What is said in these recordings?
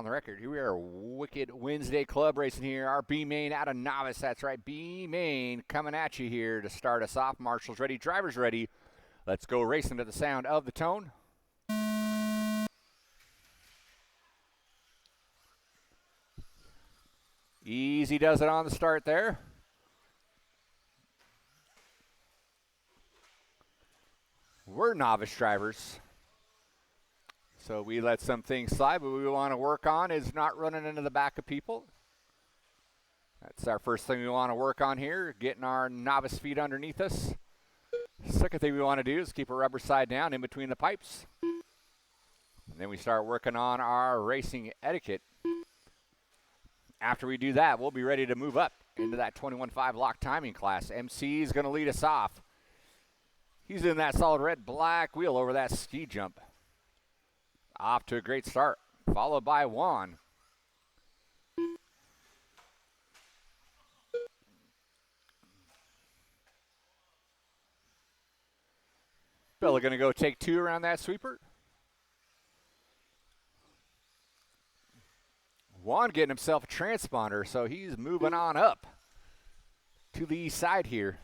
on the record. Here we are, Wicked Wednesday Club racing here. Our B main out of novice. That's right, B main coming at you here to start us off. Marshals ready, drivers ready. Let's go racing to the sound of the tone. Easy does it on the start there. We're novice drivers, so we let some things slide, but what we want to work on is not running into the back of people. That's our first thing we want to work on here, getting our novice feet underneath us. Second thing we want to do is keep a rubber side down in between the pipes. And then we start working on our racing etiquette. After we do that, we'll be ready to move up into that 21.5 lock timing class. MC is going to lead us off. He's in that solid red black wheel over that ski jump. Off to a great start, followed by Juan. Bella going to go take two around that sweeper. Juan getting himself a transponder, so he's moving on up to the east side here.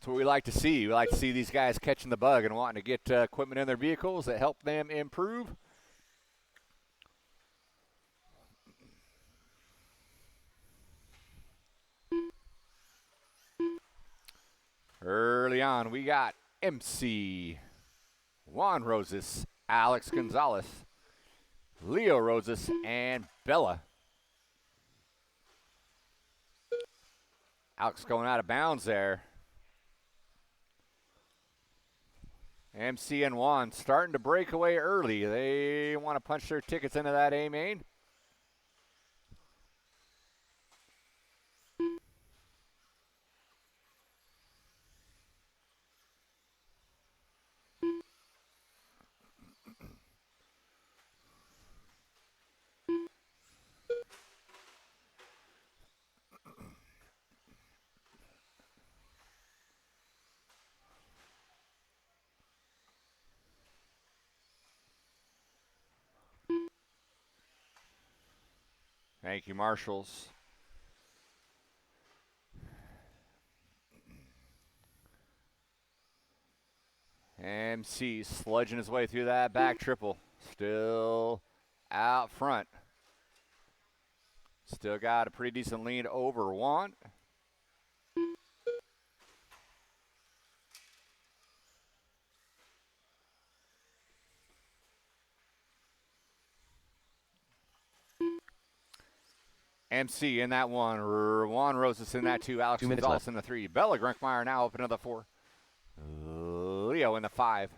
That's what we like to see. We like to see these guys catching the bug and wanting to get equipment in their vehicles that help them improve. Early on, we got MC, Juan Rosas, Alex Gonzalez, Leo Rosas, and Bella. Alex going out of bounds there. MC and Juan starting to break away early. They want to punch their tickets into that A main. Thank you, marshals. MC sludging his way through that back triple. Still out front. Still got a pretty decent lead over Juan. MC in that one. Juan Rosas in that two. Alex Gonzalez in the three. Bella Grunkmeyer now up into the four. Leo in the five.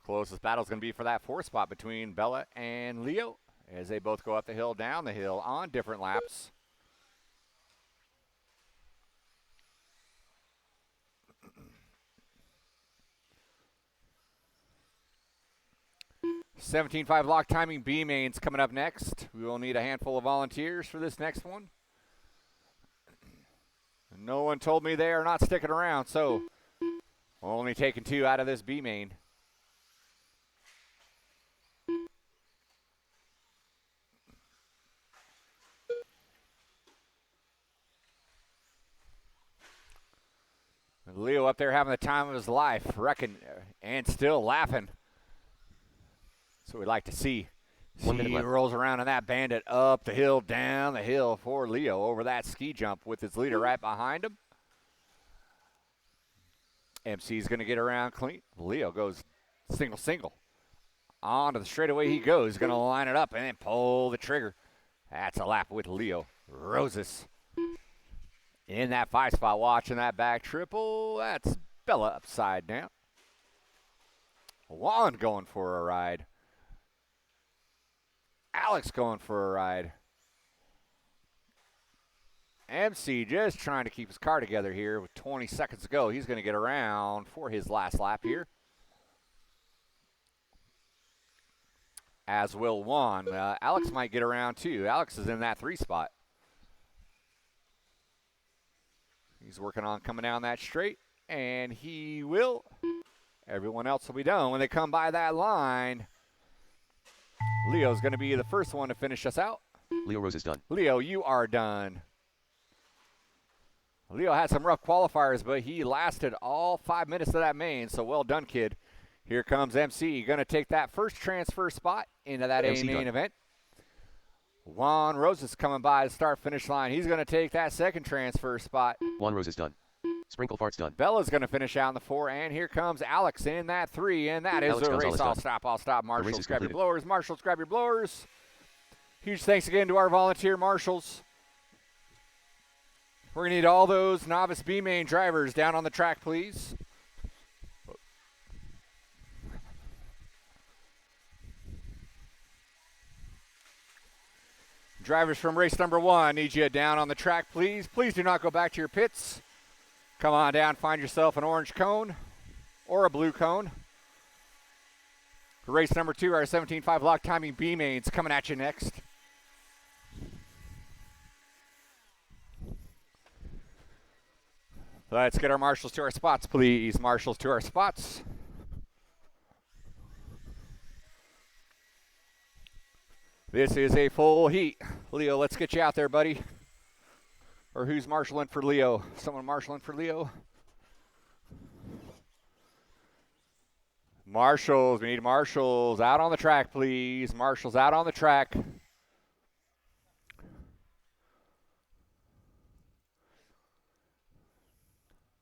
Closest battle is going to be for that four spot between Bella and Leo as they both go up the hill, down the hill on different laps. $17.5 lock timing B mains coming up next. We will need a handful of volunteers for this next one. No one told me they are not sticking around, so only taking two out of this B main. Leo up there having the time of his life, wrecking and still laughing. That's what we like to see. He rolls around in that bandit up the hill, down the hill for Leo over that ski jump with his leader right behind him. MC's going to get around clean. Leo goes single. On to the straightaway he goes. Going to line it up and then pull the trigger. That's a lap with Leo Rosas. In that five spot, watching that back triple. That's Bella upside down. Juan going for a ride. Alex going for a ride. MC just trying to keep his car together here with 20 seconds to go. He's going to get around for his last lap here. as will Juan. Alex might get around too. Alex is in that 3 spot. He's working on coming down that straight, and he will. Everyone else will be done. When they come by that line, Leo's going to be the first one to finish us out. Leo Rose is done. Leo, you are done. Leo had some rough qualifiers, but he lasted all 5 minutes of that main, so well done, kid. Here comes MC, going to take that first transfer spot into that A main event. Juan Rose is coming by the start-finish line. He's going to take that second transfer spot. Juan Rose is done. Sprinkle Fart's done. Bella's going to finish out in the 4, and here comes Alex in that 3, and that is Alex a race. Gonzalez I'll stop. Marshals, grab your completed. blowers. Marshals, grab your blowers. Huge thanks again to our volunteer marshals. We're going to need all those novice B-main drivers down on the track, please. Drivers from race number 1, need you down on the track, please. Please do not go back to your pits. Come on down, find yourself an orange cone or a blue cone. For race number 2, our 17.5 lock timing B-mains coming at you next. Let's get our marshals to our spots, please. Marshals to our spots. This is a full heat. Leo, let's get you out there, buddy. Or who's marshaling for Leo? Someone marshaling for Leo? Marshals, we need marshals out on the track, please. Marshals out on the track.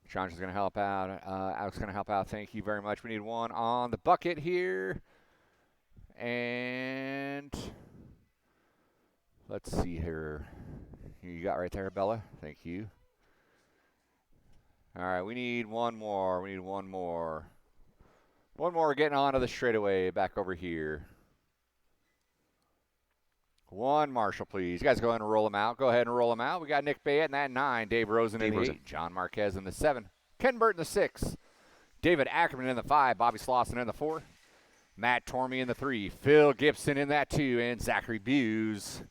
John's going to help out. Alex is going to help out. Thank you very much. We need one on the bucket here. And let's see here. You got right there, Bella. Thank you. All right, we need one more. One more getting onto the straightaway back over here. One marshal, please. You guys go ahead and roll them out. We got Nick Bayette in that 9. Dave Rosen in the 8. John Marquez in the 7. Ken Burton in the 6. David Ackerman in the 5. Bobby Slauson in the 4. Matt Tormey in the 3. Phil Gibson in that 2. And Zachary Buse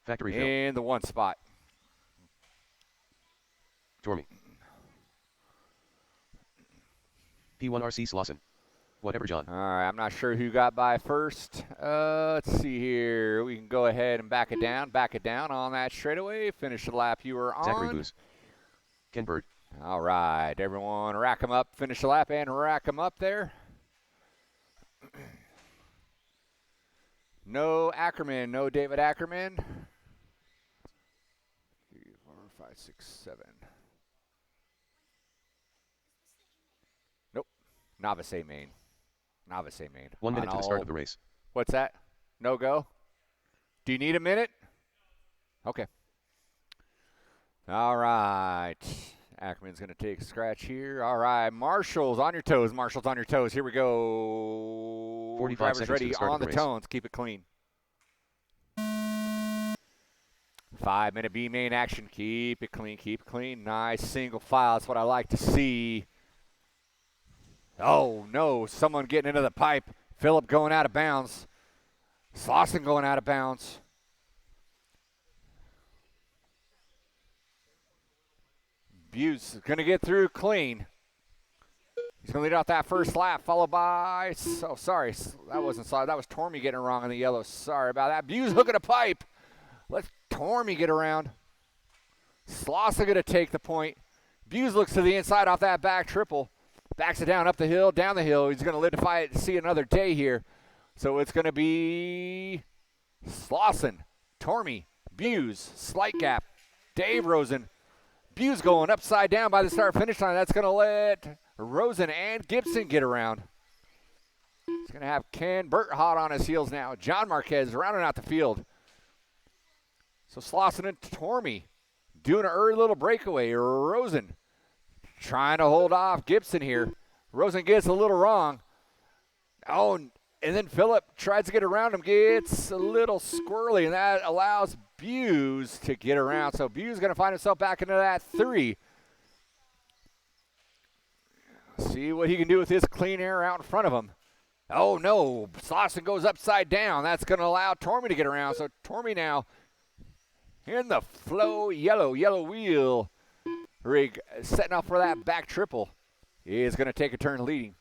Factory in the 1 spot. Tormey. P1RC Slauson. Whatever, John. All right, I'm not sure who got by first. Let's see here. We can go ahead and back it down on that straightaway. Finish the lap you were on. Zachary Booz. Ken Bird. All right, everyone rack them up. Finish the lap and rack them up there. No Ackerman, no David Ackerman. 3, 4, 5, 6, 7. Nope, novice A main. 1 minute to the start of the race. What's that? No go? Do you need a minute? Okay. All right. Ackerman's going to take a scratch here. All right. Marshals on your toes. Here we go. 45 Drivers seconds ready to the start on of the the race. tones. Keep it clean. 5-minute B main action. Keep it clean. Nice single file. That's what I like to see. Oh, no. Someone getting into the pipe. Phillip going out of bounds. Slauson going out of bounds. Buse is going to get through clean. He's going to lead out that first lap, followed by, oh, sorry, that wasn't Slauson. That was Tormey getting it wrong in the yellow. Sorry about that. Buse hooking a pipe. Let Tormey get around. Slauson going to take the point. Buse looks to the inside off that back triple. Backs it down, up the hill, down the hill. He's going to live to fight it, see another day here. So it's going to be Slauson, Tormey, Buse, slight gap, Dave Rosen. Buse going upside down by the start-finish line. That's going to let Rosen and Gibson get around. He's going to have Ken Burt hot on his heels now. John Marquez rounding out the field. So Slauson and Tormey doing an early little breakaway. Rosen trying to hold off Gibson here. Rosen gets a little wrong. Oh, and then Phillip tries to get around him, gets a little squirrely, and that allows Buse to get around. So Buse is going to find himself back into that 3. See what he can do with his clean air out in front of him. Oh, no. Slauson goes upside down. That's going to allow Tormey to get around. So Tormey now in the flow, yellow wheel rig, setting up for that back triple. He is going to take a turn leading.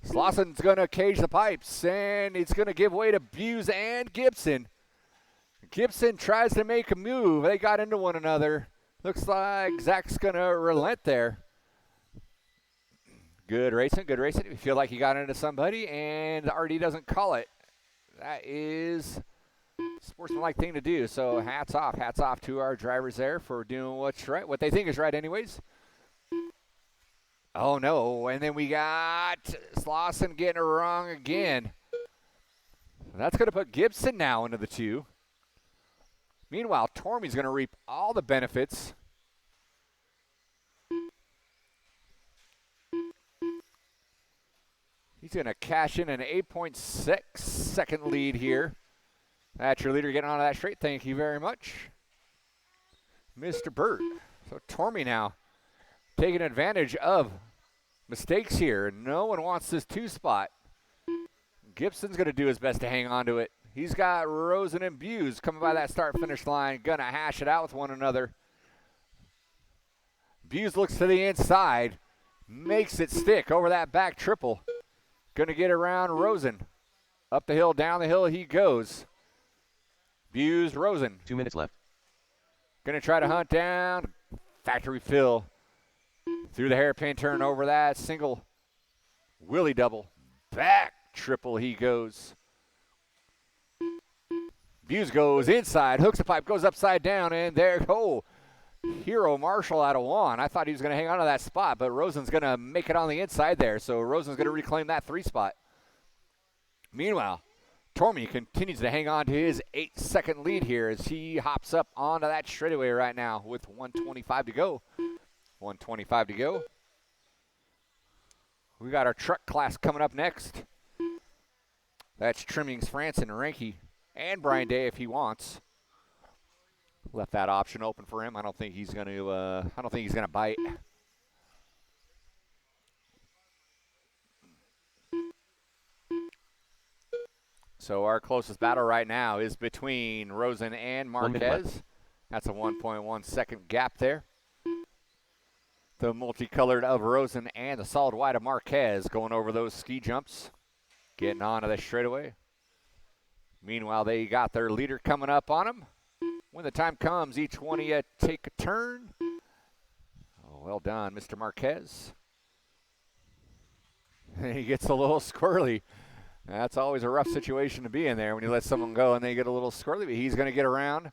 Slauson's going to cage the pipes, and it's going to give way to Buse and Gibson. Gibson tries to make a move. They got into one another. Looks like Zach's going to relent there. Good racing, good racing. You feel like you got into somebody, and the RD doesn't call it. That is a sportsmanlike thing to do. So hats off to our drivers there for doing what's right, what they think is right anyways. Oh, no, and then we got Slauson getting it wrong again. That's going to put Gibson now into the 2. Meanwhile, Tormey's going to reap all the benefits. He's going to cash in an 8.6 second lead here. That's your leader getting onto that straight. Thank you very much, Mr. Burt. So Tormey now taking advantage of mistakes here. No one wants this 2 spot. Gibson's going to do his best to hang on to it. He's got Rosen and Buse coming by that start-finish line, going to hash it out with one another. Buse looks to the inside, makes it stick over that back triple. Going to get around Rosen. Up the hill, down the hill he goes. Buse, Rosen. 2 minutes left. Going to try to hunt down Factory Phil. Through the hairpin turn over that single wheelie double. Back triple he goes. Buse goes inside, hooks the pipe, goes upside down, and there go. Hero Marshall out of 1. I thought he was going to hang on to that spot, but Rosen's going to make it on the inside there, so Rosen's going to reclaim that 3 spot. Meanwhile, Tormey continues to hang on to his 8-second lead here as he hops up onto that straightaway right now with 1:25 to go. 1:25 to go. We got our truck class coming up next. That's Trimmings, Franson, Ranke, and Brian Day if he wants. Left that option open for him. I don't think he's going to. Bite. So our closest battle right now is between Rosen and Marquez. That's a 1.1 second gap there. The multicolored of Rosen and the solid white of Marquez going over those ski jumps, getting onto the straightaway. Meanwhile, they got their leader coming up on them. When the time comes, each one of you take a turn. Oh, well done, Mr. Marquez. He gets a little squirrely. That's always a rough situation to be in there when you let someone go and they get a little squirrely, but he's going to get around.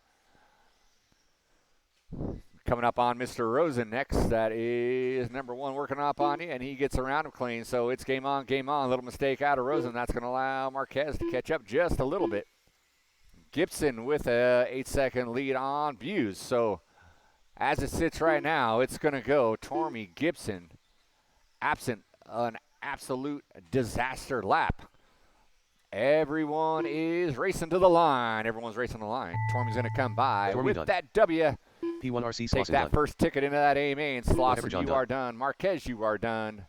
Coming up on Mr. Rosen next. That is number 1 working up on you, and he gets around him clean. So it's game on, game on. A little mistake out of Rosen. That's going to allow Marquez to catch up just a little bit. Gibson with a 8-second lead on Buse. So as it sits right now, it's going to go Tormey, Gibson, absent an absolute disaster lap. Everyone is racing to the line. Everyone's racing the line. Tormey's going to come by Tormey with done. that W. P1RC Slauson Take that done. first ticket into that A main. Slauson, you done. are done. Marquez, you are done.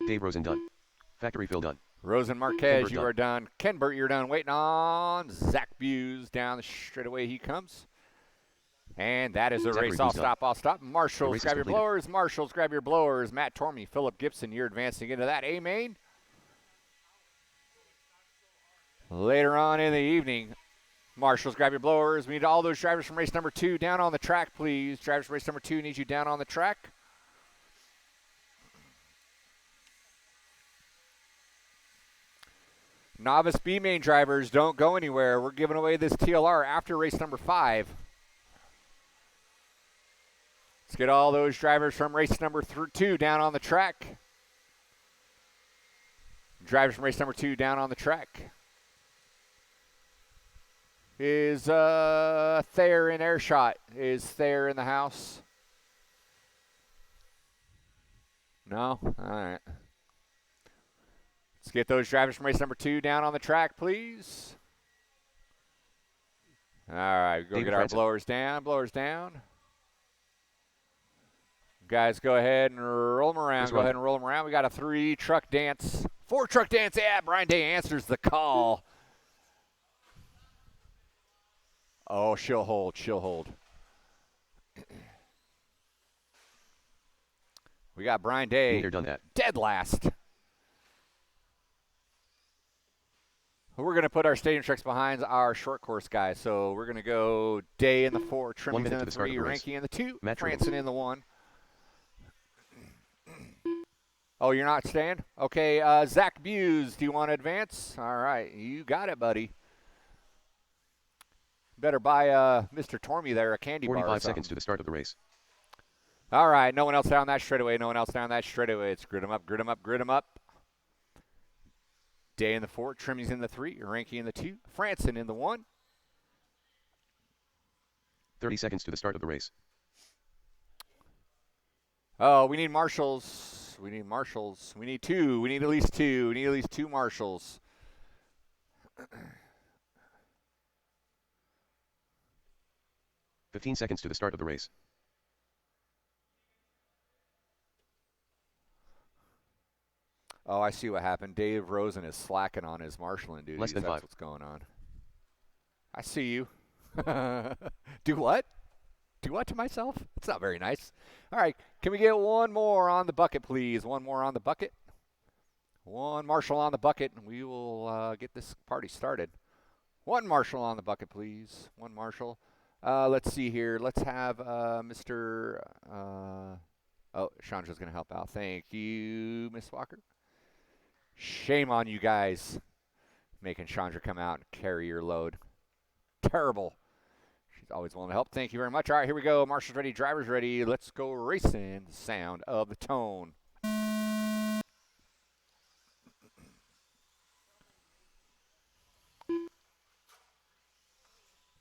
Dave Rosen done. Factory Phil done. Rosen, Marquez, Kenbert you done. are done. Ken Burt, you're done. Waiting on Zach Buse. Down the straightaway he comes. And that is the Zachary race. Buse I'll stop. Marshals, race is grab your completed. blowers. Marshals, grab your blowers. Matt Tormey, Philip Gibson, you're advancing into that A main. Later on in the evening, Marshals, grab your blowers. We need all those drivers from race number 2 down on the track, please. Drivers from race number 2 need you down on the track. Novice B main drivers, don't go anywhere. We're giving away this TLR after race number 5. Let's get all those drivers from race number 2 down on the track. Drivers from race number 2 down on the track. Is Thayer in Airshot? Is Thayer in the house? No? All right. Let's get those drivers from race number 2 down on the track, please. All right, go David get our Franson. blowers down. Blowers down. Guys, go ahead and roll them around. Chris Go ahead Ryan. and roll them around. We got a 3-truck dance 4 truck dance. Yeah, Brian Day answers the call. Oh, she'll hold. She'll hold. We got Brian Day. Been there, done that. Dead last. We're going to put our stadium tricks behind our short course guys. So we're going to go Day in the 4, Trimmings in the 3, Ranky in the 2, Matt Franson in the 1. Oh, you're not staying? Okay, Zach Buse, do you want to advance? All right, you got it, buddy. Better buy Mr. Tormey there a candy bar. 45 seconds to the start of the race. All right, no one else down that straightaway. No one else down that straightaway. It's grid 'em up, grid 'em up, grid 'em up. Day in the 4, Trimmings in the 3, Ranky in the 2, Franson in the 1. 30 seconds to the start of the race. Oh, we need marshals. We need marshals. We need 2. We need at least 2. We need at least 2 marshals. $15 seconds to the start of the race. Oh, I see what happened. Dave Rosen is slacking on his marshalling duties. Less than That's 5. what's going on. I see you. Do what? Do what to myself? It's not very nice. All right, can we get one more on the bucket, please? One more on the bucket. One marshal on the bucket, and we will get this party started. One marshal on the bucket, please. One marshal. Let's see here. Let's have Mr. Oh, Chandra's going to help out. Thank you, Miss Walker. Shame on you guys making Chandra come out and carry your load. Terrible. She's always willing to help. Thank you very much. All right, here we go. Marshals ready, drivers ready. Let's go racing. The sound of the tone.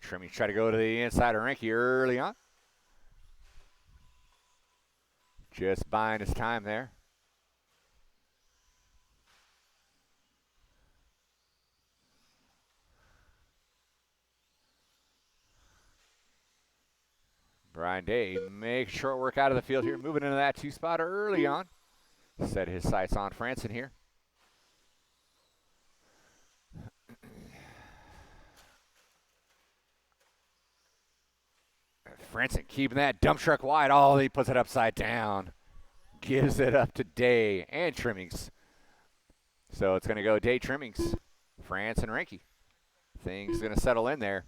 Trimmings try to go to the inside of Ranky early on. Just buying his time there. Brian Day make short work out of the field here. Moving into that 2-spot early on. Set his sights on Franson here. Franson keeping that dump truck wide. Oh, he puts it upside down. Gives it up to Day and Trimmings. So it's going to go Day, Trimmings, France, and Ranky. Things going to settle in there.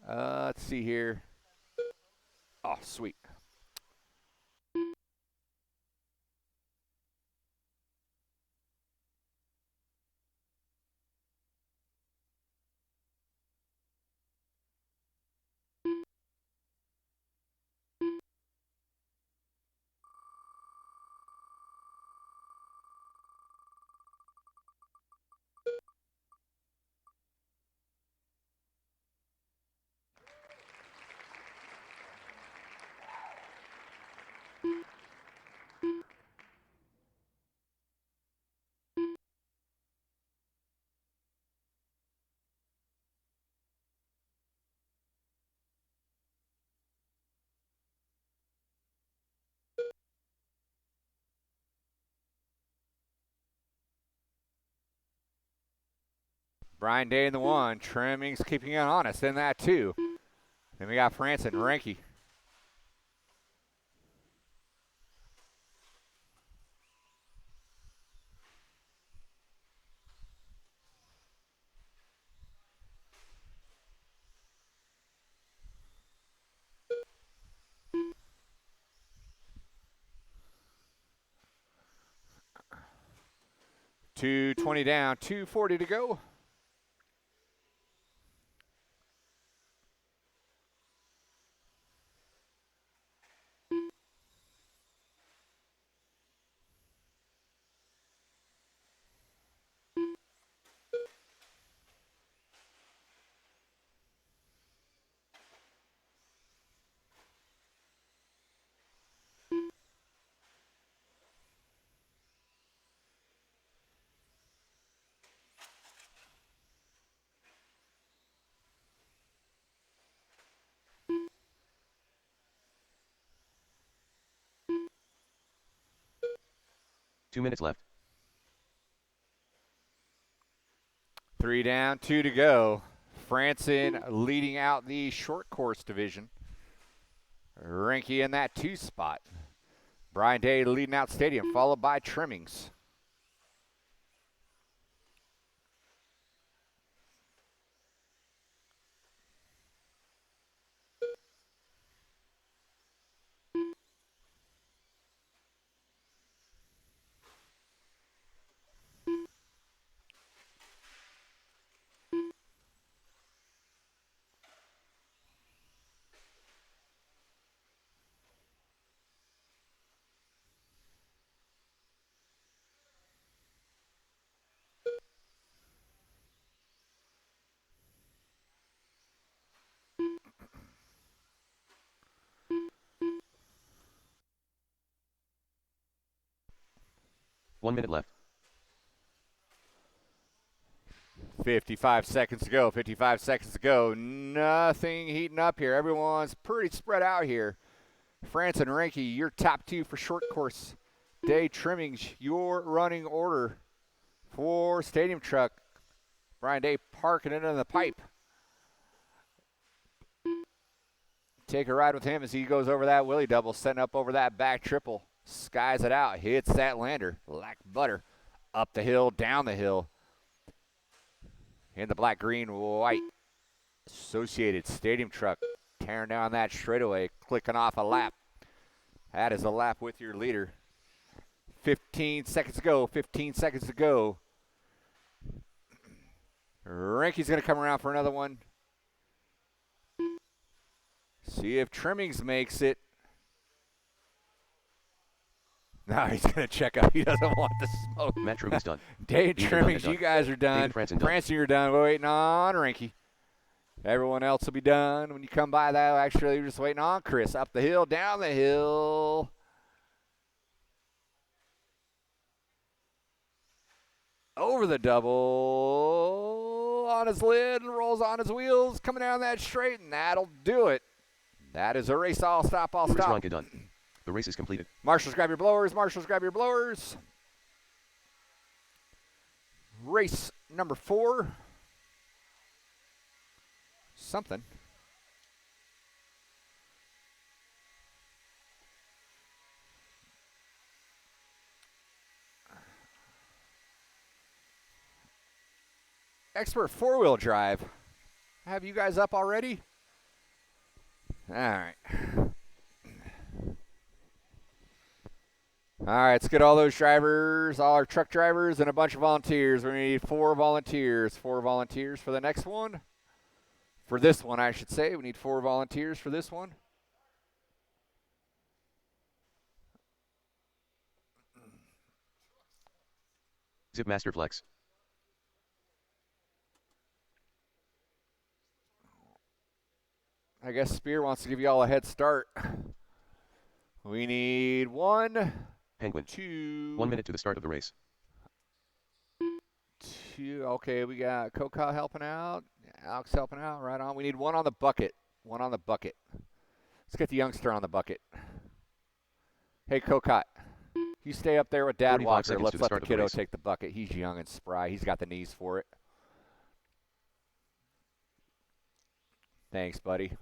Let's see here. Oh, sweet. Brian Day in the 1. Trimmings keeping it honest in that 2. Then we got France and Ranky. $220 down, $240 to go. Two minutes left. 3 down, 2 to go. Franson leading out the short course division. Rinky in that 2 spot. Brian Day leading out Stadium, followed by Trimmings. One minute left. 55 seconds to go. 55 seconds to go. Nothing heating up here. Everyone's pretty spread out here. Franson and Rinky, your top 2 for short course. Day Trimmings, your running order for Stadium Truck. Brian Day parking it in the pipe. Take a ride with him as he goes over that wheelie double, setting up over that back triple. Skies it out, hits that lander like butter. Up the hill, down the hill. In the black, green, white. Associated Stadium Truck tearing down that straightaway, clicking off a lap. That is a lap with your leader. 15 seconds to go, 15 seconds to go. Rinky's going to come around for another one. See if Trimmings makes it. No, he's going to check out. He doesn't want the smoke. Matt Trimmings done. Dave Trimmings, you guys are done. Franson you're done. We're waiting on Rinky. Everyone else will be done when you come by that. Actually, you're just waiting on Chris. Up the hill, down the hill. Over the double. On his lid and rolls on his wheels. Coming down that straight, and that'll do it. That is a race. I'll stop. Ronka done. The race is completed. Marshals, grab your blowers. Marshals, grab your blowers. Race number 4. Something. Expert 4-wheel drive. Have you guys up already? All right. All right, let's get all those drivers, all our truck drivers, and a bunch of volunteers. We need 4 volunteers. 4 volunteers for the next one. For this one, I should say. We need 4 volunteers for this one. Zipmaster Flex. I guess Spear wants to give you all a head start. We need 1. Penguin. 2. 1 minute to the start of the race. 2. Okay, we got Coca helping out. Alex helping out. Right on. We need 1 on the bucket. 1 on the bucket. Let's get the youngster on the bucket. Hey, Coca, you stay up there with Dad Walker. Let's let the kiddo take the bucket. He's young and spry. He's got the knees for it. Thanks, buddy.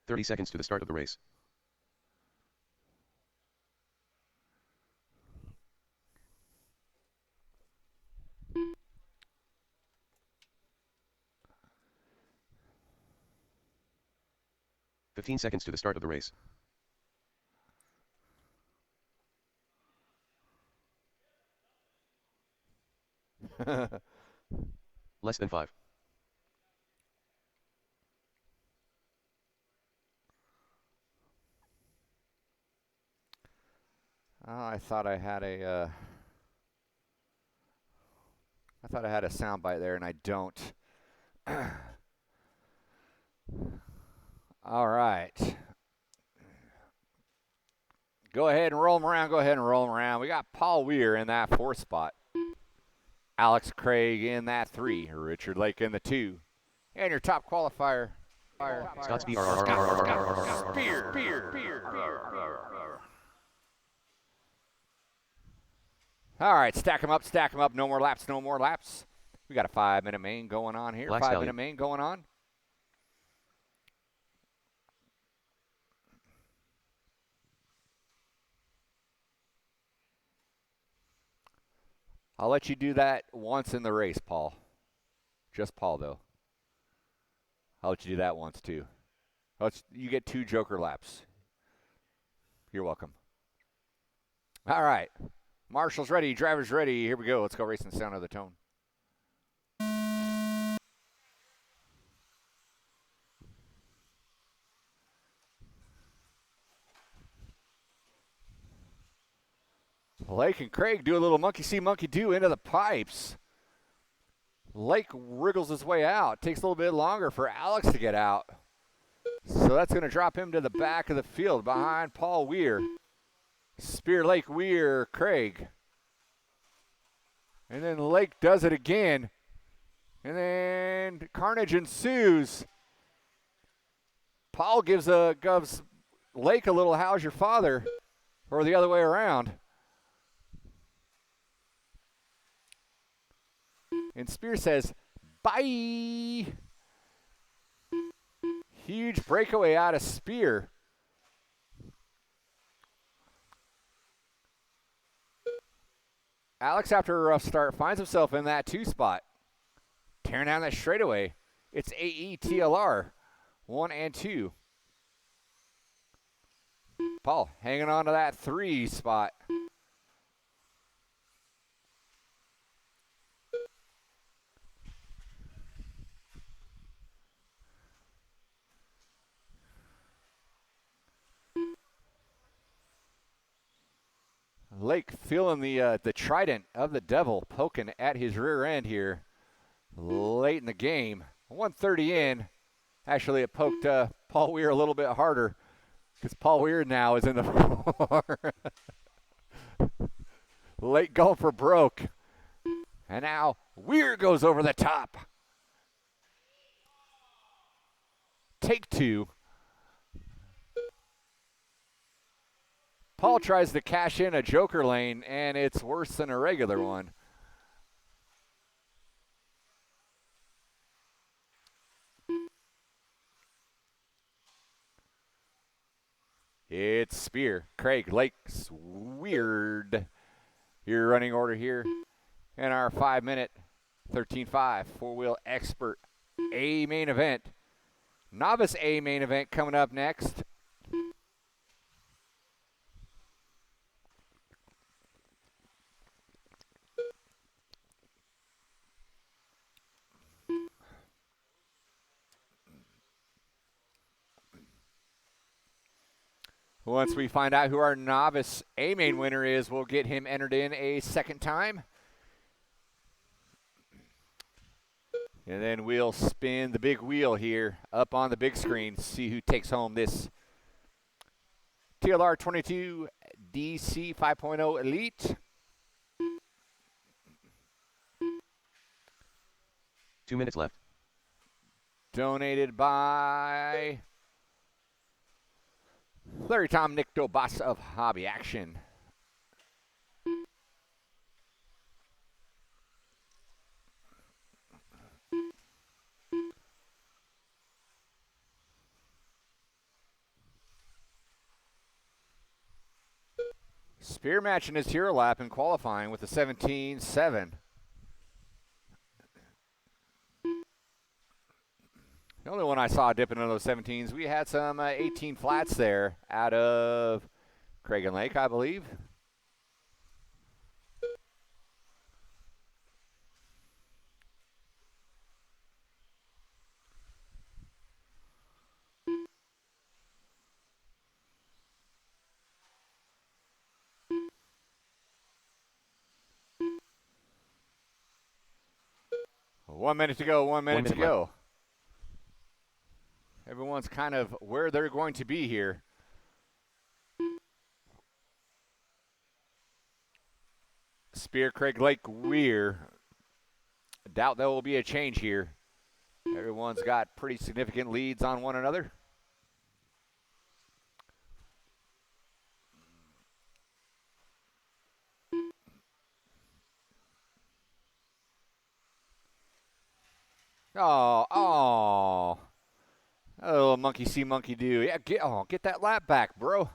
"30 seconds to the start of the race. "15 seconds to the start of the race. Less than 5. I thought I had a sound bite there, and I don't. All right. Go ahead and roll them around. Go ahead and roll them around. We got Paul Weir in that 4 spot. Alex Craig in that 3. Richard Lake in the 2. And your top qualifier. Scott Spear. All right, stack them up, stack them up. No more laps, no more laps. We got a 5-minute main going on here. Black 5-minute Stallion. main going on. I'll let you do that once in the race, Paul. Just Paul, though. I'll let you do that once, too. You get 2 joker laps. You're welcome. All right. Marshall's ready. Driver's ready. Here we go. Let's go racing the sound of the tone. Lake and Craig do a little monkey see, monkey do into the pipes. Lake wriggles his way out. Takes a little bit longer for Alex to get out. So that's going to drop him to the back of the field behind Paul Weir. Spear, Lake, Weir, Craig. And then Lake does it again. And then carnage ensues. Paul gives Lake a little "how's your father?" or the other way around. And Spear says, bye. Huge breakaway out of Spear. Alex, after a rough start, finds himself in that 2 spot. Tearing down that straightaway. It's AETLR 1 and 2. Paul hanging on to that 3 spot. Lake feeling the trident of the devil poking at his rear end here late in the game. 1:30 in. Actually, it poked Paul Weir a little bit harder because Paul Weir now is in the floor. Lake going for broke. And now Weir goes over the top. Take 2. Paul tries to cash in a joker lane, and it's worse than a regular one. It's Spear, Craig, Lake's Weird. Your running order here in our 5-minute 13.5 4-wheel expert A main event. Novice A main event coming up next. Once we find out who our novice A-main winner is, we'll get him entered in a second time. And then we'll spin the big wheel here up on the big screen, see who takes home this TLR 22 DC 5.0 Elite. 2 minutes left. Donated by Larry Tom Nicto, boss of Hobby Action. Spear matching his hero lap in qualifying with a 17.7. The only one I saw dipping into those 17s, we had some 18 flats there out of Craig and Lake, I believe. One minute to go, 1 minute to go. Everyone's kind of where they're going to be here. Spear, Craig, Lake, Weir. I doubt there will be a change here. Everyone's got pretty significant leads on one another. Oh, oh. A little monkey see, monkey do. Yeah, get that lap back, bro.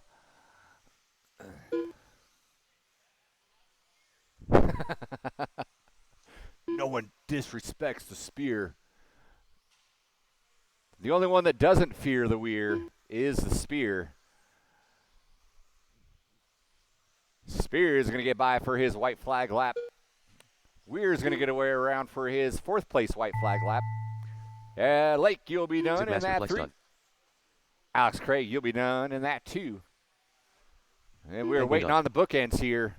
No one disrespects the spear. The only one that doesn't fear the weir is the spear. Spear is going to get by for his white flag lap. Weir is going to get away around for his 4th place white flag lap. Lake, you'll be done in that 3. Done. Alex Craig, you'll be done in that 2. And we're Penguin waiting done. on the bookends here.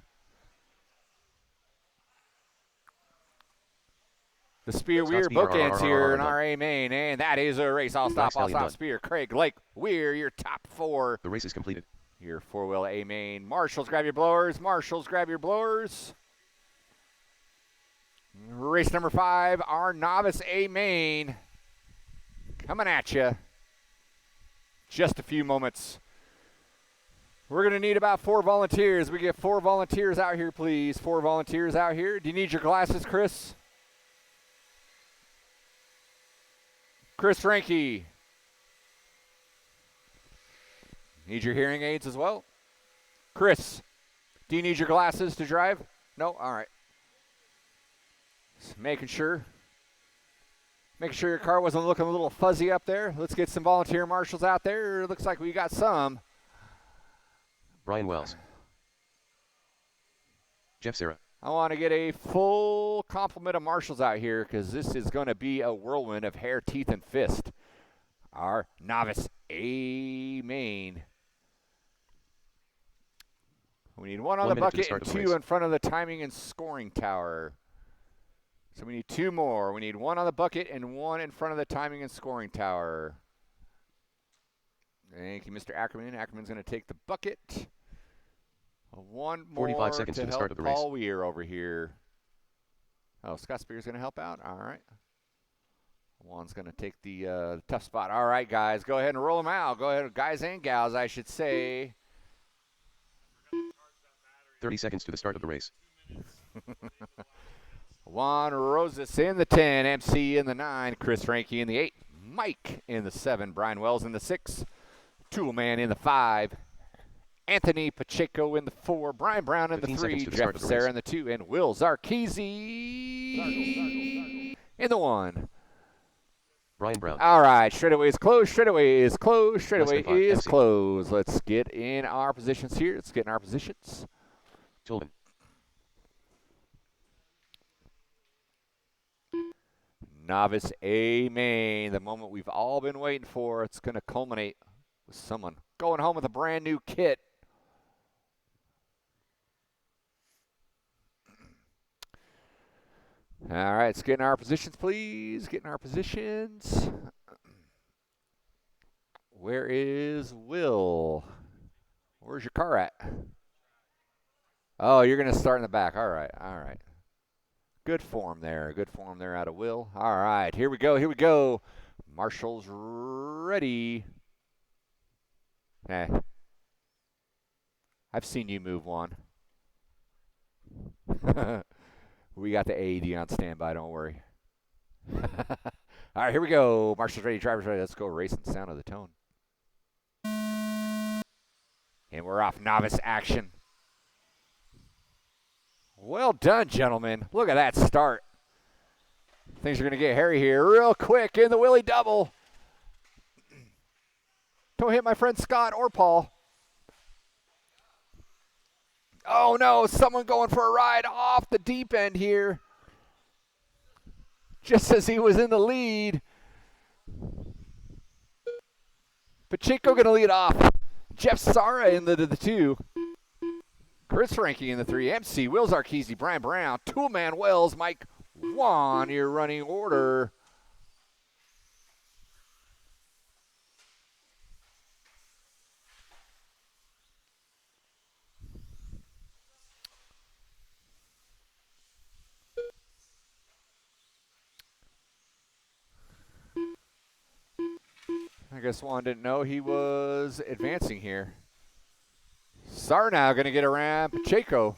The Spear Weir Speed, bookends here in done. our A main, and that is a race. I'll stop done. Spear. Craig, Lake, Weir, your top 4. The race is completed. Your 4-wheel A main. Marshals, grab your blowers. Marshals, grab your blowers. Race number 5, our novice A main. Coming at you. Just a few moments. We're going to need about 4 volunteers. We get 4 volunteers out here, please. 4 volunteers out here. Do you need your glasses, Chris? Chris Ranke. Need your hearing aids as well? Chris, do you need your glasses to drive? No? All right. Just making sure. Making sure your car wasn't looking a little fuzzy up there. Let's get some volunteer marshals out there. It looks like we got some. Brian Wells. Jeff Serra. I want to get a full complement of marshals out here because this is going to be a whirlwind of hair, teeth, and fist. Our novice A main. We need 1 on the bucket and 2 in front of the timing and scoring tower. So we need 2 more. We need 1 on the bucket and 1 in front of the timing and scoring tower. Thank you, Mr. Ackerman. Ackerman's going to take the bucket. 1 more 45 seconds to the start of the race. Paul Weir over here. Oh, Scott Spear's going to help out? All right. Juan's going to take the tough spot. All right, guys. Go ahead and roll them out. Go ahead, guys and gals, I should say. 30 seconds to the start of the race. Juan Rosas in the 10, MC in the 9, Chris Ranke in the 8, Mike in the 7, Brian Wells in the 6, Toolman in the 5, Anthony Pacheco in the 4, Brian Brown in the 3, Jeff Serra in the 2, and Will Zarkeezy in the 1. Brian Brown. All right, straightaway is closed, straightaway is closed, straightaway is closed. Let's get in our positions here. Let's get in our positions. Tolman. Novice A main, the moment we've all been waiting for. It's going to culminate with someone going home with a brand new kit. All right, let's get in our positions, please. Get in our positions. Where is Will? Where's your car at? Oh, you're going to start in the back. All right, all right. Good form there. Good form there out of Will. All right, here we go. Here we go. Marshall's ready. I've seen you move one. We got the AED on standby. Don't worry. All right, here we go. Marshall's ready. Driver's ready. Let's go racing. Sound of the tone. And we're off. Novice action. Well done, gentlemen. Look at that start. Things are going to get hairy here real quick in the Willie double. Don't hit my friend Scott or Paul. Oh, no. Someone going for a ride off the deep end here. Just as he was in the lead. Pacheco going to lead off. Jeff Serra in the 2. Chris Ranke in the 3, MC, Will Zarkeezy, Brian Brown, Toolman Wells, Mike Juan, your running order. I guess Juan didn't know he was advancing here. Sar now going to get around Pacheco.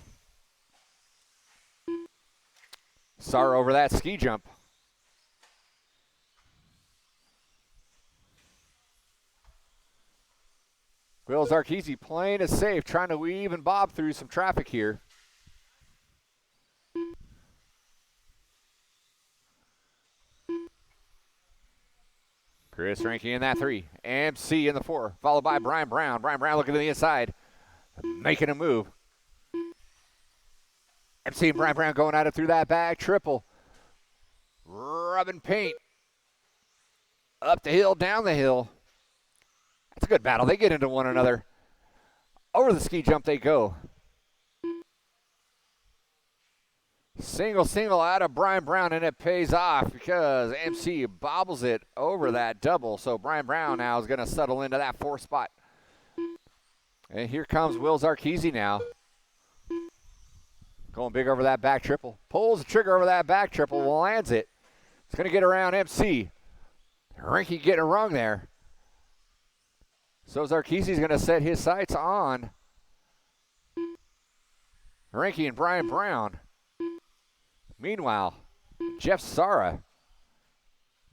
Sar over that ski jump. Will Zarkeezy playing it safe, trying to weave and bob through some traffic here. Chris Reinke in that 3. MC in the 4, followed by Brian Brown. Brian Brown looking to the inside, making a move. MC and Brian Brown going at it through that bag triple. Rubbing paint. Up the hill, down the hill. That's a good battle. They get into one another. Over the ski jump they go. Single out of Brian Brown, and it pays off because MC bobbles it over that double. So Brian Brown now is going to settle into that 4th spot. And here comes Will Zarkeezy now. Going big over that back triple. Pulls the trigger over that back triple, lands it. It's going to get around MC. Reinke getting a rung there. So Zarkeezy's going to set his sights on Reinke and Brian Brown. Meanwhile, Jeff Sara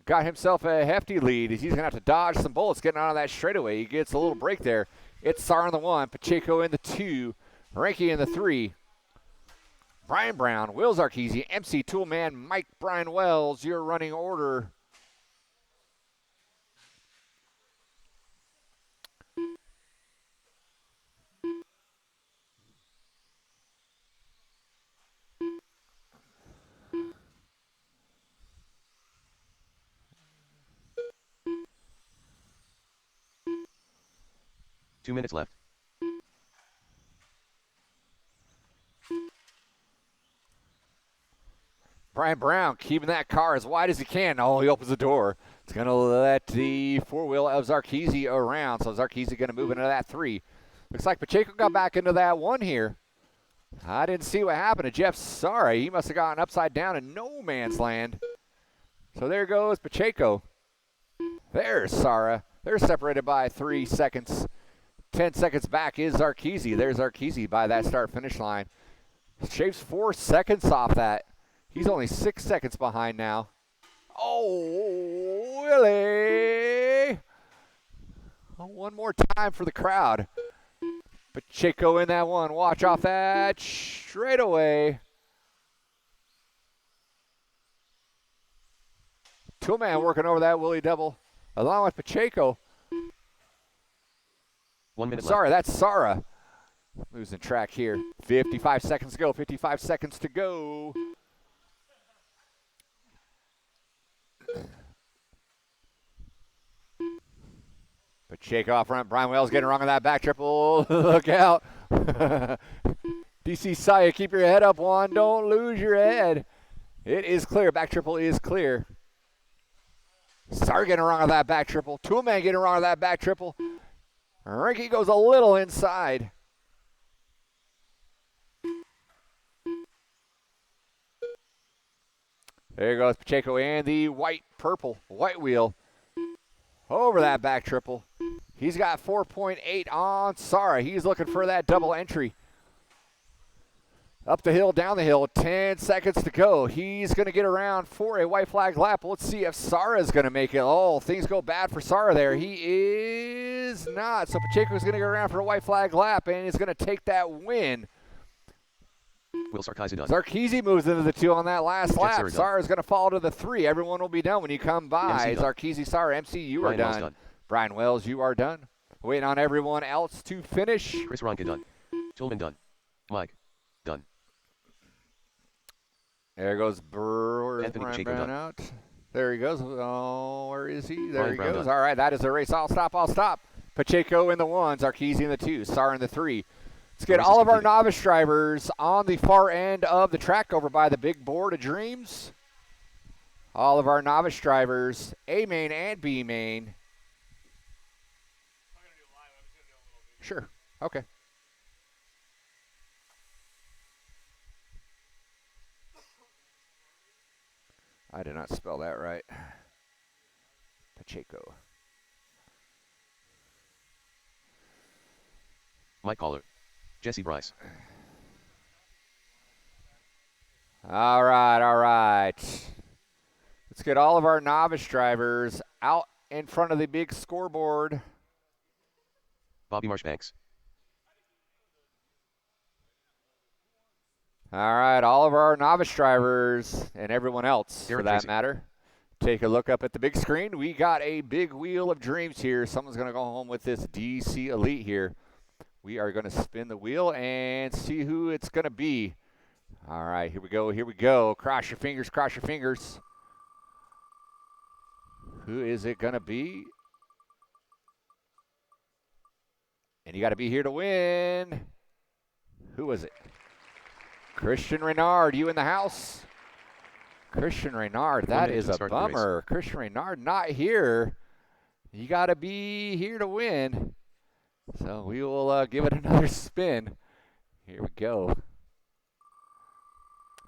got himself a hefty lead. He's going to have to dodge some bullets getting out of that straightaway. He gets a little break there. It's Sara in the 1, Pacheco in the 2, Reinke in the 3. Brian Brown, Will Zarkeezy, MC Toolman, Mike Brian Wells, your running order. Two minutes left. Brian Brown keeping that car as wide as he can. Oh, he opens the door. It's going to let the 4-wheel of Zarkeezy around. So Zarkeezy going to move into that 3. Looks like Pacheco got back into that 1 here. I didn't see what happened to Jeff Sara. He must have gotten upside down in no man's land. So there goes Pacheco. There's Sara. They're separated by 3 seconds. 10 seconds back is Zarkeezy. There's Zarkeezy by that start-finish line. Shaves 4 seconds off that. He's only 6 seconds behind now. Oh, Willie! Oh, one more time for the crowd. Pacheco in that 1. Watch off that straightaway. Toolman working over that Willie double, along with Pacheco. 1 minute Sorry, left. that's Sara. Losing track here. 55 seconds to go. 55 seconds to go. Pacheco off front. Brian Wells getting wrong on that back triple. Look out. DC Saya, keep your head up, Juan. Don't lose your head. It is clear. Back triple is clear. Sara getting wrong on that back triple. Toolman getting wrong on that back triple. Reinke goes a little inside. There goes Pacheco and the white wheel over that back triple. He's got 4.8 on Sara. He's looking for that double entry. Up the hill, down the hill, 10 seconds to go. He's going to get around for a white flag lap. Let's see if Sara's going to make it. Oh, things go bad for Sara there. He is not. So Pacheco's going to go around for a white flag lap, and he's going to take that win. Will Zarkeezy done. Zarkeezy moves into the 2 on that last lap. Sara Sara's going to fall to the 3. Everyone will be done when you come by. MC done. Zarkeezy, Sara, MC, you Brian are Wells done. done. Brian Wells, you are done. Waiting on everyone else to finish. Chris Reinke done. Toolman done. Mike done. There goes Brewer. Anthony Brian Pacheco Brown done. out. There he goes. Oh, where is he? There Brian he Brown goes. done. All right, that is a race. I'll stop. Pacheco in the 1, Zarkeezy in the 2, Sara in the 3. Let's get Race all is of our completed. novice drivers on the far end of the track over by the big board of dreams. All of our novice drivers, A main and B main. Sure. Okay. I did not spell that right. Pacheco. Mike Caller. Jesse Bryce. All right. Let's get all of our novice drivers out in front of the big scoreboard. Bobby Marshbanks. All right, all of our novice drivers and everyone else, Derek for that Tracy. matter, take a look up at the big screen. We got a big wheel of dreams here. Someone's going to go home with this DC Elite here. We are going to spin the wheel and see who it's going to be. All right, here we go. Here we go. Cross your fingers. Cross your fingers. Who is it going to be? And you got to be here to win. Who was it? Christian Reynard, you in the house? Christian Reynard, that is a bummer. Christian Reynard not here. You got to be here to win. So we will give it another spin. Here we go.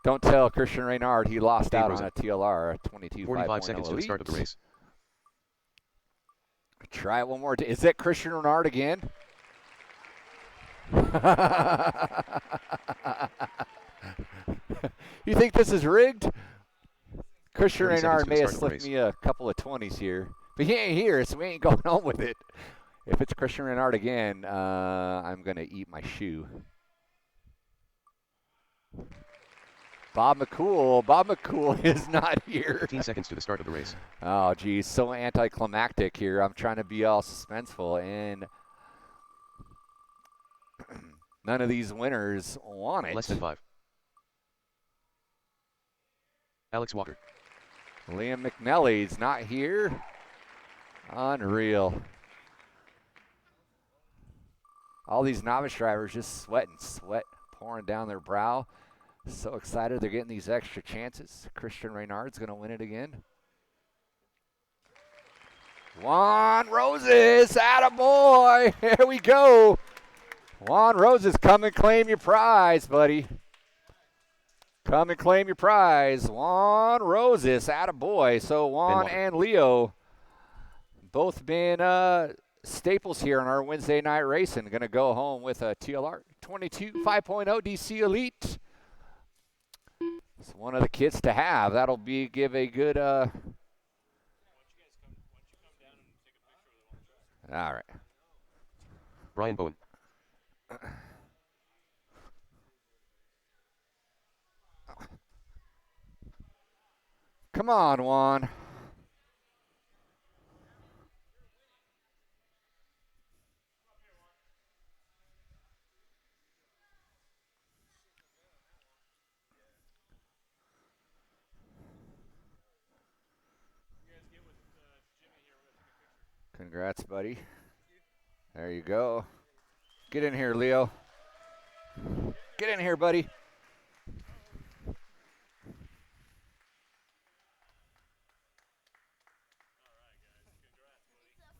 Don't tell Christian Reynard he lost out on a TLR, a 22 45 seconds to the start of the race. Try it one more time. Is it Christian Reynard again? You think this is rigged? Christian Reynard may have slipped me a couple of 20s here. But he ain't here, so we ain't going home with it. If it's Christian Reynard again, I'm going to eat my shoe. Bob McCool is not here. 15 seconds to the start of the race. Oh, geez, so anticlimactic here. I'm trying to be all suspenseful, and none of these winners want it. Less than 5. Alex Walker. Liam McNally's not here. Unreal. All these novice drivers just sweating, sweat pouring down their brow. So excited they're getting these extra chances. Christian Reynard's going to win it again. Juan Roses, attaboy. Here we go. Juan Roses, come and claim your prize, buddy. Come and claim your prize. Juan Roses, attaboy. So Juan and Leo both been staples here on our Wednesday night racing. Going to go home with a TLR 22 5.0 DC Elite. It's one of the kits to have. That'll give a good. All right. Brian Bowen. Come on, Juan. Congrats, buddy. There you go. Get in here, Leo. Get in here, buddy.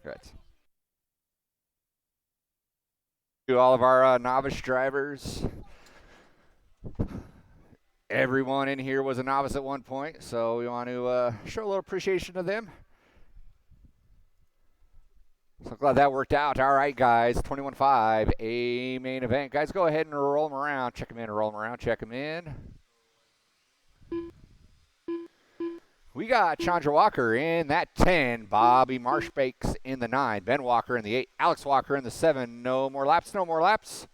Congrats. To all of our novice drivers. Everyone in here was a novice at one point, so we want to show a little appreciation to them. So glad that worked out. All right, guys, 21.5, a main event. Guys, go ahead and roll them around. Check them in, roll them around, check them in. We got Chandra Walker in that 10, Bobby Marshbanks in the 9, Ben Walker in the 8, Alex Walker in the 7. No more laps, no more laps.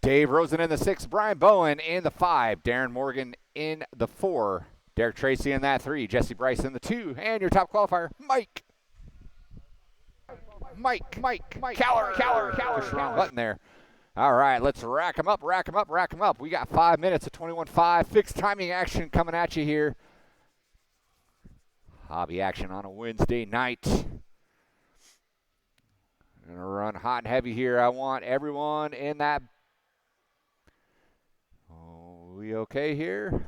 Dave Rosen in the 6, Brian Bowen in the 5, Darren Morgan in the 4, Derek Tracy in that 3, Jesse Bryce in the 2, and your top qualifier, Mike. Caller. Push the wrong button there. All right, let's rack them up. We got 5 minutes of 21.5. Fixed timing action coming at you here. Hobby action on a Wednesday night. I'm going to run hot and heavy here. I want everyone in that. Oh, we okay here?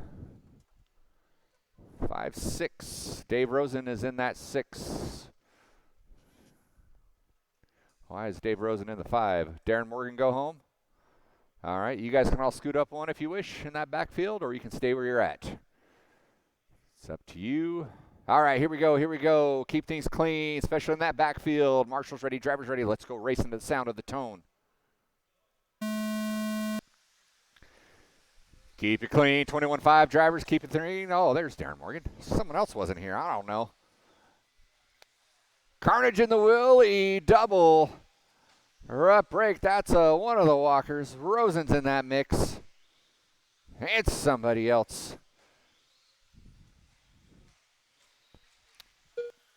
5, 6. Dave Rosen is in that 6. Why is Dave Rosen in the 5? Darren Morgan go home? All right, you guys can all scoot up one if you wish in that backfield, or you can stay where you're at. It's up to you. All right, here we go. Keep things clean, especially in that backfield. Marshall's ready, driver's ready. Let's go racing to the sound of the tone. Keep it clean, 21.5 drivers, keep it clean. Oh, there's Darren Morgan. Someone else wasn't here, I don't know. Carnage in the Willie double. Rough break. That's one of the walkers. Rosen's in that mix. And somebody else.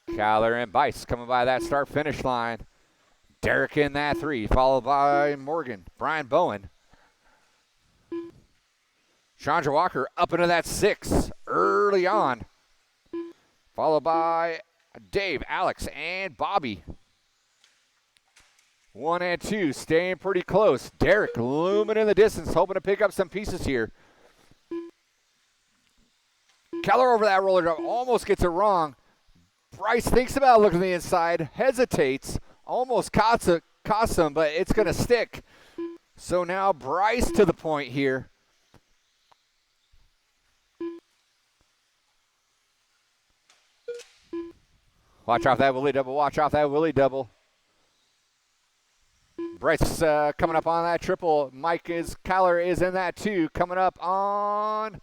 Kyler and Bice coming by that start-finish line. Derek in that 3, followed by Morgan. Brian Bowen. Chandra Walker up into that 6 early on. Followed by Dave, Alex, and Bobby. 1 and 2 staying pretty close. Derek looming in the distance, hoping to pick up some pieces here. Keller over that roller drop, almost gets it wrong. Bryce thinks about looking to the inside, hesitates, almost costs him, but it's going to stick. So now Bryce to the point here. Watch off that Willie double, watch off that Willie double. Bryce coming up on that triple. Kyler is in that 2, coming up on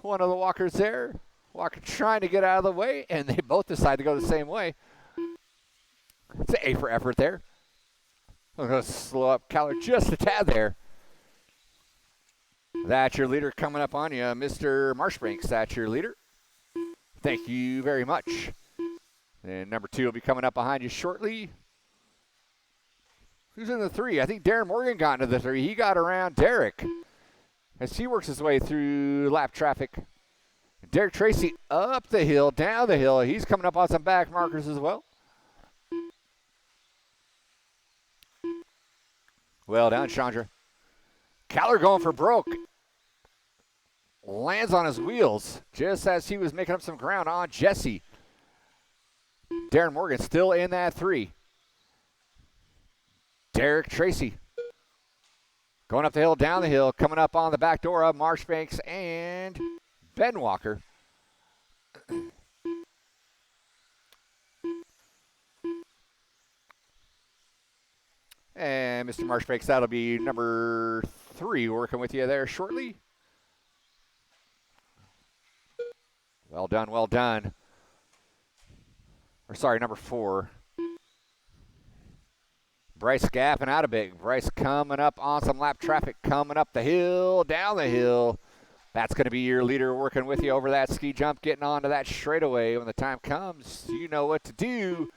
one of the walkers there. Walker trying to get out of the way, and they both decide to go the same way. It's an A for effort there. I'm going to slow up Kyler just a tad there. That's your leader coming up on you, Mr. Marshbanks. That's your leader. Thank you very much. And number 2 will be coming up behind you shortly. Who's in the 3? I think Darren Morgan got into the 3. He got around Derek as he works his way through lap traffic. Derek Tracy up the hill, down the hill. He's coming up on some back markers as well. Well done, Chandra. Kyler going for broke. Lands on his wheels just as he was making up some ground on Jesse. Darren Morgan still in that 3. Derek Tracy going up the hill, down the hill, coming up on the back door of Marshbanks and Ben Walker. And Mr. Marshbanks, that'll be number 3 working with you there shortly. Well done, well done. Or sorry, number 4. Bryce gapping out a bit. Bryce coming up on some lap traffic, coming up the hill, down the hill. That's going to be your leader working with you over that ski jump, getting onto that straightaway. When the time comes, you know what to do.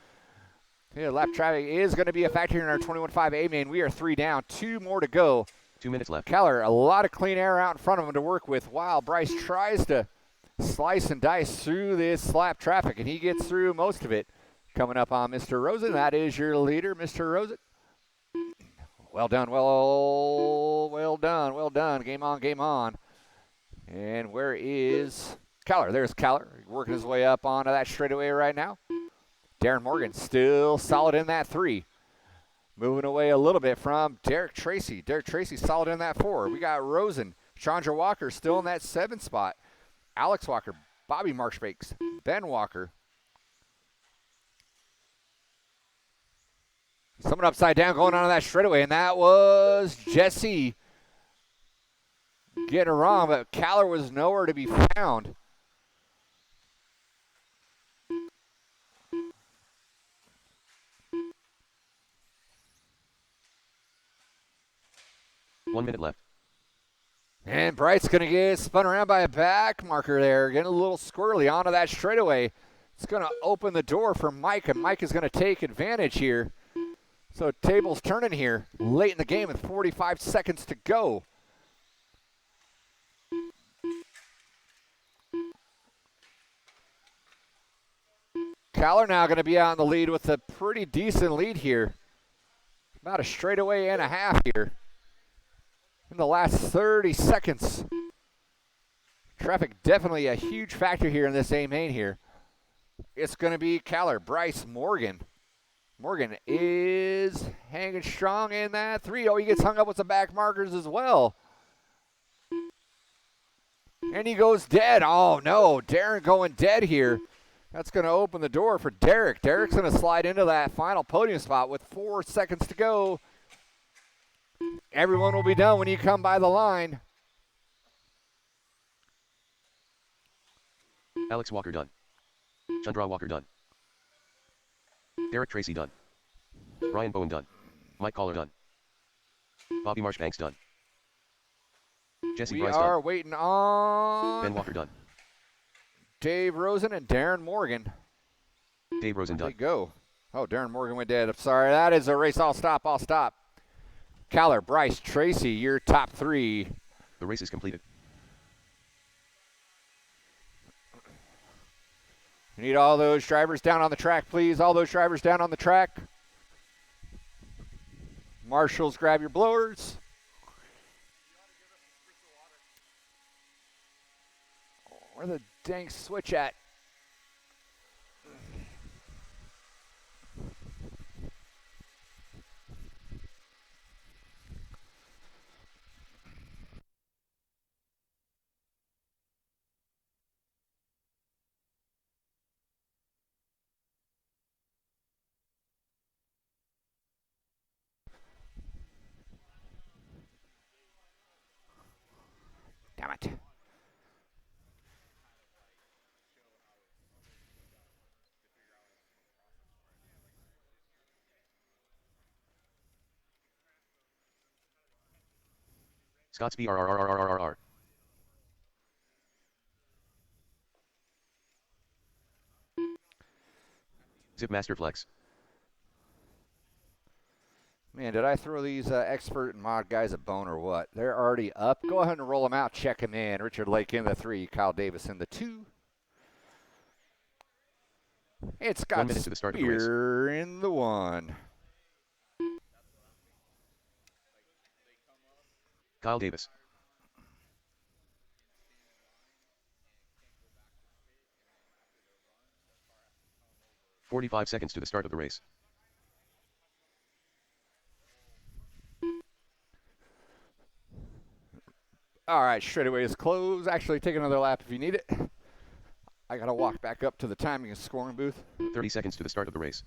Yeah, lap traffic is going to be a factor in our 21.5 A main. We are 3 down, 2 more to go. 2 minutes left. Keller, a lot of clean air out in front of him to work with while Bryce tries to slice and dice through this lap traffic, and he gets through most of it. Coming up on Mr. Rosen, that is your leader, Mr. Rosen. Well done, well done, well done. Game on, game on. And where is Keller? There's Keller, working his way up onto that straightaway right now. Darren Morgan still solid in that 3. Moving away a little bit from Derek Tracy. Derek Tracy solid in that 4. We got Rosen. Chandra Walker still in that 7 spot. Alex Walker, Bobby Marshbanks, Ben Walker. Someone upside down going on that straightaway, and that was Jesse. Getting it wrong, but Keller was nowhere to be found. One minute left. And Bryce going to get spun around by a back marker there, getting a little squirrely onto that straightaway. It's going to open the door for Mike, and Mike is going to take advantage here. So tables turning here late in the game with 45 seconds to go. Keller now going to be out in the lead with a pretty decent lead here. About a straightaway and a half here in the last 30 seconds. Traffic definitely a huge factor here in this A main here. It's going to be Keller, Bryce, Morgan. Morgan is hanging strong in that 3. Oh, he gets hung up with some back markers as well. And he goes dead. Oh, no. Darren going dead here. That's going to open the door for Derek. Derek's going to slide into that final podium spot with 4 seconds to go. Everyone will be done when you come by the line. Alex Walker done. Chandra Walker done. Derek Tracy done. Brian Bowen done. Mike Collar done. Bobby Marshbanks done. Jesse We Bryce are done. waiting on Ben Walker done. Dave Rosen and Darren Morgan. Dave Rosen There they done. go. Oh, Darren Morgan went dead. I'm sorry. That is a race. I'll stop. Caller, Bryce, Tracy, your top 3. The race is completed. We need all those drivers down on the track, please. All those drivers down on the track. Marshals, grab your blowers. Where the dang switch at? Damn it. Scott's BRRRRRRR. Zip Master Flex. Man, did I throw these expert and mod guys a bone or what? They're already up. Go ahead and roll them out. Check them in. Richard Lake in the 3. Kyle Davis in the 2. It's got 1 minute to the start of the race. Spear in the 1. Kyle Davis. "45 seconds to the start of the race. All right, straightaway is closed. Actually, take another lap if you need it. I got to walk back up to the timing and scoring booth. 30 seconds to the start of the race.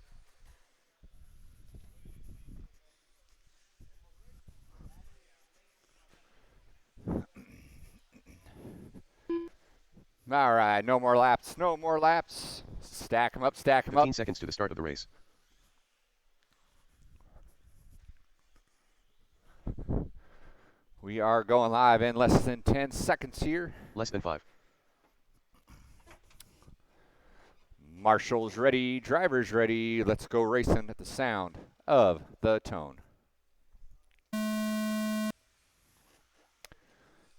All right, no more laps. No more laps. Stack them up, stack them up. 15 seconds to the start of the race. We are going live in less than 10 seconds here. Less than 5. Marshall's ready, drivers ready. Let's go racing at the sound of the tone.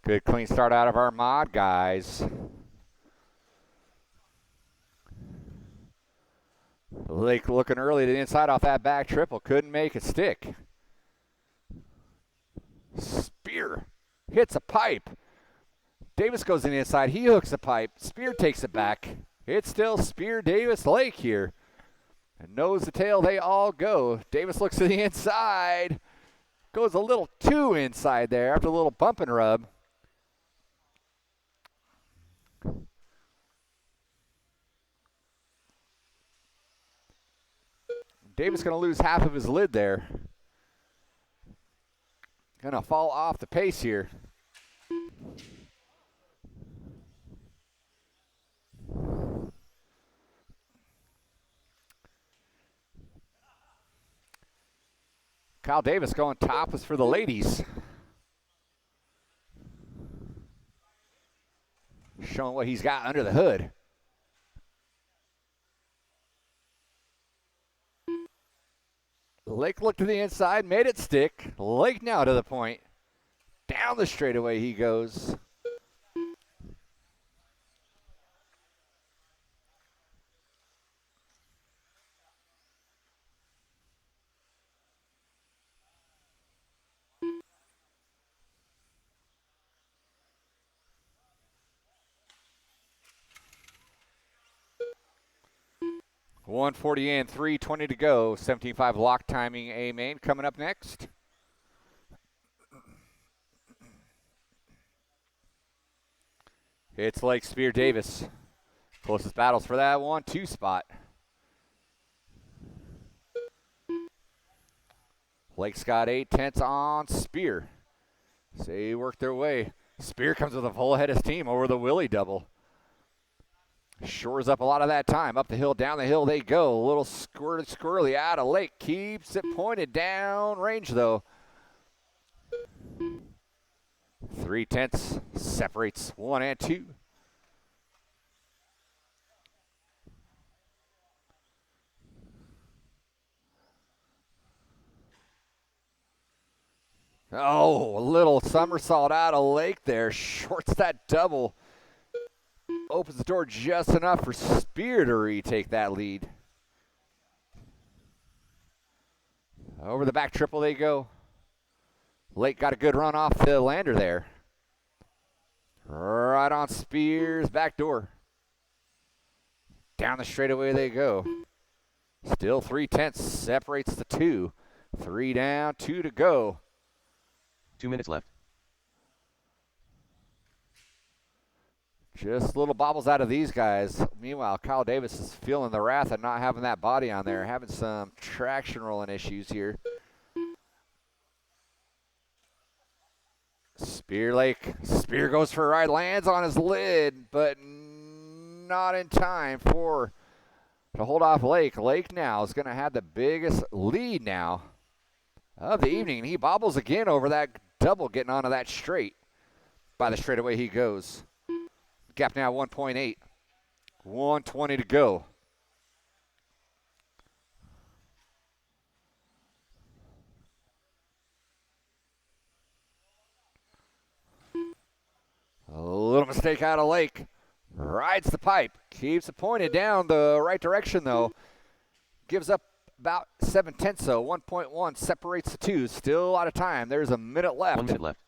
Good clean start out of our mod guys. Lake looking early to the inside off that back triple. Couldn't make it stick. Spear hits a pipe. Davis goes in the inside. He hooks a pipe. Spear takes it back. It's still Spear, Davis, Lake here. And nose to tail, they all go. Davis looks to the inside. Goes a little too inside there after a little bump and rub. Davis going to lose half of his lid there. Going to fall off the pace here. Kyle Davis going topless for the ladies. Showing what he's got under the hood. Lake looked to the inside, made it stick. Lake now to the point. Down the straightaway he goes. .140 in, 3:20 to go. 17.5 lock timing A main coming up next. It's Lake, Spear, Davis. Closest battles for that 1-2 spot. Lake's got 8/10 on Spear. They work their way. Spear comes with a full head of steam over the Willie double. Shores up a lot of that time. Up the hill, down the hill they go. A little squirrely out of Lake. Keeps it pointed down range, though. 3/10 separates 1 and 2. Oh, a little somersault out of Lake there. Shorts that double. Opens the door just enough for Spear to retake that lead. Over the back triple they go. Lake got a good run off the lander there. Right on Spear's back door. Down the straightaway they go. Still 3/10 separates the 2. 3 down, 2 to go. 2 minutes left. Just little bobbles out of these guys. Meanwhile, Kyle Davis is feeling the wrath of not having that body on there, having some traction rolling issues here. Spear goes for a ride, lands on his lid, but not in time to hold off Lake. Lake now is going to have the biggest lead now of the evening, and he bobbles again over that double, getting onto that straight. By the straightaway he goes. Gap now 1.8. 1:20 to go. A little mistake out of Lake. Rides the pipe. Keeps it pointed down the right direction, though. Gives up about 7/10, so 1.1 separates the 2. Still a lot of time. There's a minute left. 1 minute left.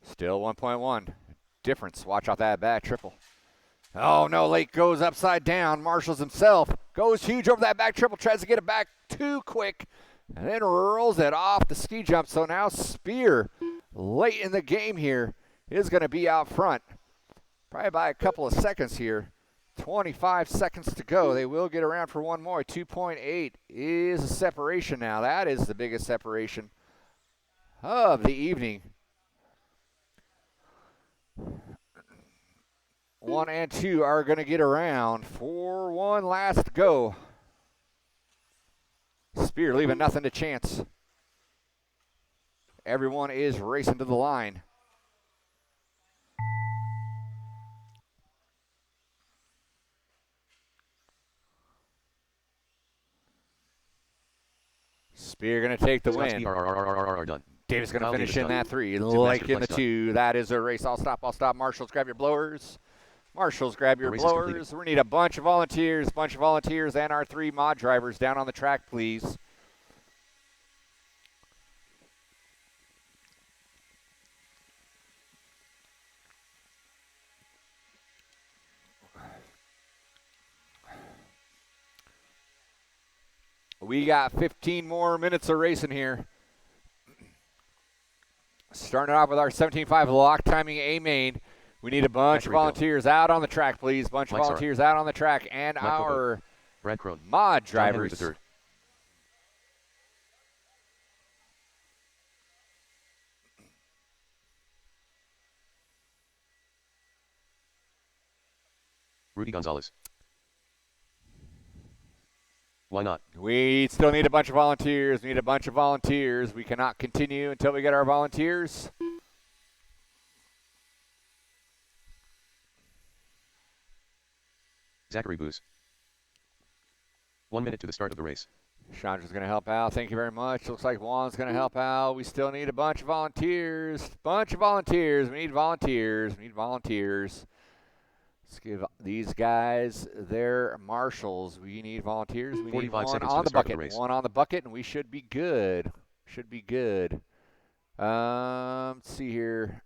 Still 1.1 difference. Watch out that back triple. Oh, no, Lake goes upside down. Marshals himself. Goes huge over that back triple. Tries to get it back too quick. And then rolls it off the ski jump. So now Spear, late in the game here, is going to be out front. Probably by a couple of seconds here. 25 seconds to go. They will get around for one more. 2.8 is a separation now. That is the biggest separation of the evening. 1 and 2 are going to get around for one last go. Spear leaving nothing to chance. Everyone is racing to the line. Spear going to take the win. Done. Davis going to Kyle finish Davis in done. that 3. Two Like master in the flex 2. That is a race. I'll stop. Marshals, grab your blowers. Marshals, grab your The race is completed. blowers. We need a bunch of volunteers, and our 3 mod drivers down on the track, please. We got 15 more minutes of racing here. Starting off with our 17.5 lock timing A main. We need a bunch of volunteers out on the track, please. Bunch of volunteers out on the track, and our Brad Crone. mod John Henry drivers. III. Rudy Gonzalez. Why not? We still need a bunch of volunteers. We cannot continue until we get our volunteers. Zachary Booz. 1 minute to the start of the race. Chandra's going to help out. Thank you very much. Looks like Juan's going to help out. We still need a bunch of volunteers. We need volunteers. Let's give these guys their marshals. We need volunteers. We need one on the bucket. One on the bucket, and we should be good. Let's see here.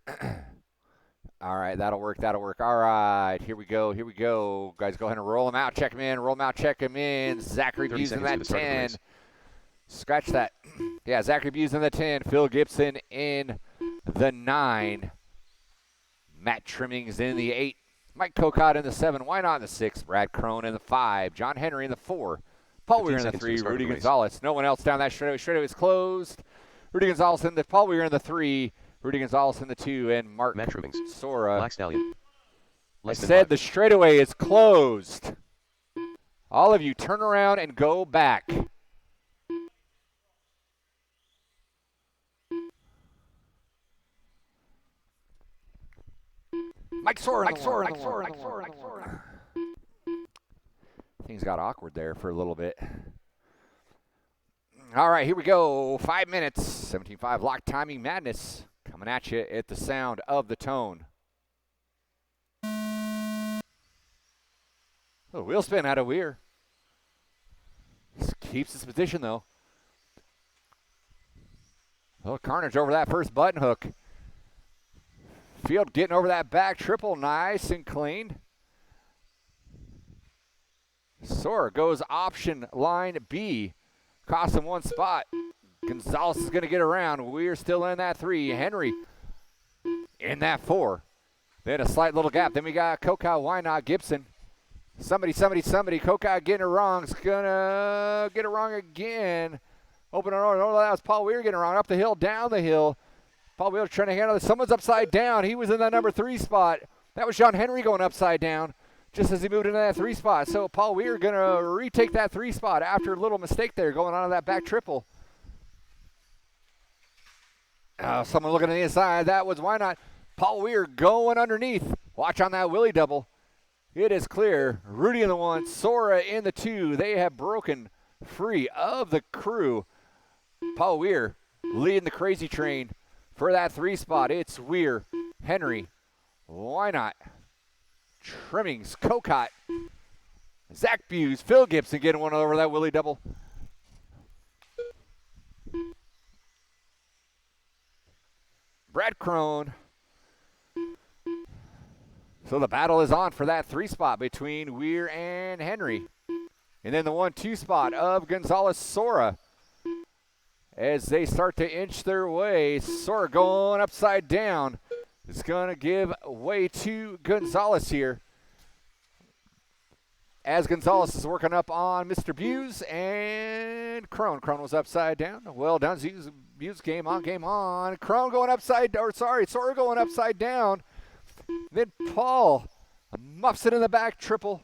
All right, that'll work. All right, here we go. Guys, go ahead and roll them out. Check them in. Zachary Buse in that 10. Scratch that. Yeah, Zachary Buse in the 10. Phil Gibson in the 9. Matt Trimmings in the 8. Mike Kokot in the 7. Why not in the 6? Brad Crone in the 5. John Henry in the 4. Paul Weir in the 15 seconds to 3, the start of Rudy the race. Gonzalez. No one else down that straightaway. Straightaway is closed. Rudy Gonzalez in the, Paul Weir in the 3, Rudy Gonzalez in the 2, and Mark Matt Trimmings. Sora. Black Stallion. I Less than said 5. the straightaway is closed. All of you turn around and go back. Mike Sora. Things got awkward there for a little bit. All right, here we go. 5 minutes. 17.5 lock timing madness coming at you at the sound of the tone. Oh, wheel spin out of Weir. Keeps his position though. Oh, carnage over that first button hook. Field getting over that back triple, nice and clean. Sora goes option line B. Cost him 1 spot. Gonzalez is going to get around. We're still in that 3. Henry in that 4. Then a slight little gap. Then we got Kokai, Wynot, Gibson. Somebody. Kokai getting it wrong. Is going to get it wrong again. Open it over. Oh, that was Paul Weir getting it wrong. Up the hill, down the hill. Paul Weir trying to handle it. Someone's upside down. He was in that number 3 spot. That was John Henry going upside down just as he moved into that 3 spot. So Paul Weir going to retake that 3 spot after a little mistake there going on to that back triple. Someone looking on the inside. That was Wynot. Paul Weir going underneath. Watch on that Willie double. It is clear. Rudy in the 1, Sora in the 2. They have broken free of the crew. Paul Weir leading the crazy train for that 3 spot. It's Weir, Henry, Wynot, Trimmings, Kokot, Zach Buse, Phil Gibson getting one over that Willie double. Brad Crone. So the battle is on for that 3 spot between Weir and Henry. And then the 1-2 spot of Gonzalez Sora. As they start to inch their way, Sora going upside down. It's going to give way to Gonzalez here. As Gonzalez is working up on Mr. Buse and Crone. Crone was upside down. Well done. Buse game on. Crone going Sora going upside down. Then Paul muffs it in the back triple.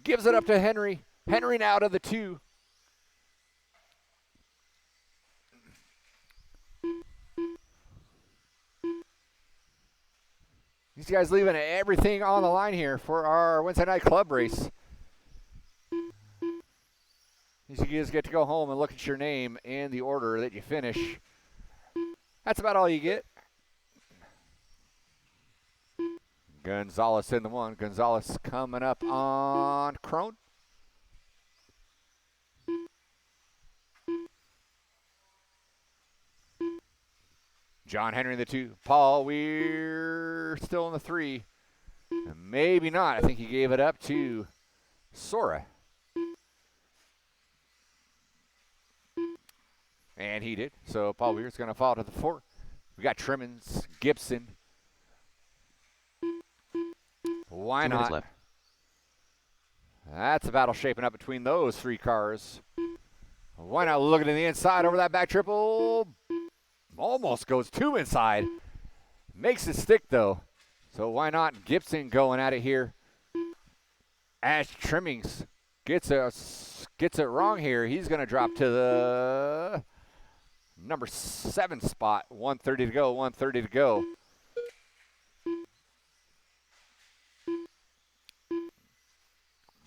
Gives it up to Henry. Henry now to the 2. These guys leaving everything on the line here for our Wednesday night club race. These guys get to go home and look at your name in the order that you finish. That's about all you get. Gonzalez in the 1. Gonzalez coming up on Crone. John Henry in the 2. Paul Weir still in the 3. Maybe not. I think he gave it up to Sora. And he did. So Paul Weir's going to fall to the 4. We got Trimmins, Gibson. Why 2 minutes not? left. That's a battle shaping up between those 3 cars. Why not looking to the inside over that back triple? Almost goes 2 inside. Makes it stick though. So why not Gibson going at it here? As Trimmings gets it wrong here. He's going to drop to the number 7 spot. 1:30 to go. 1:30 to go.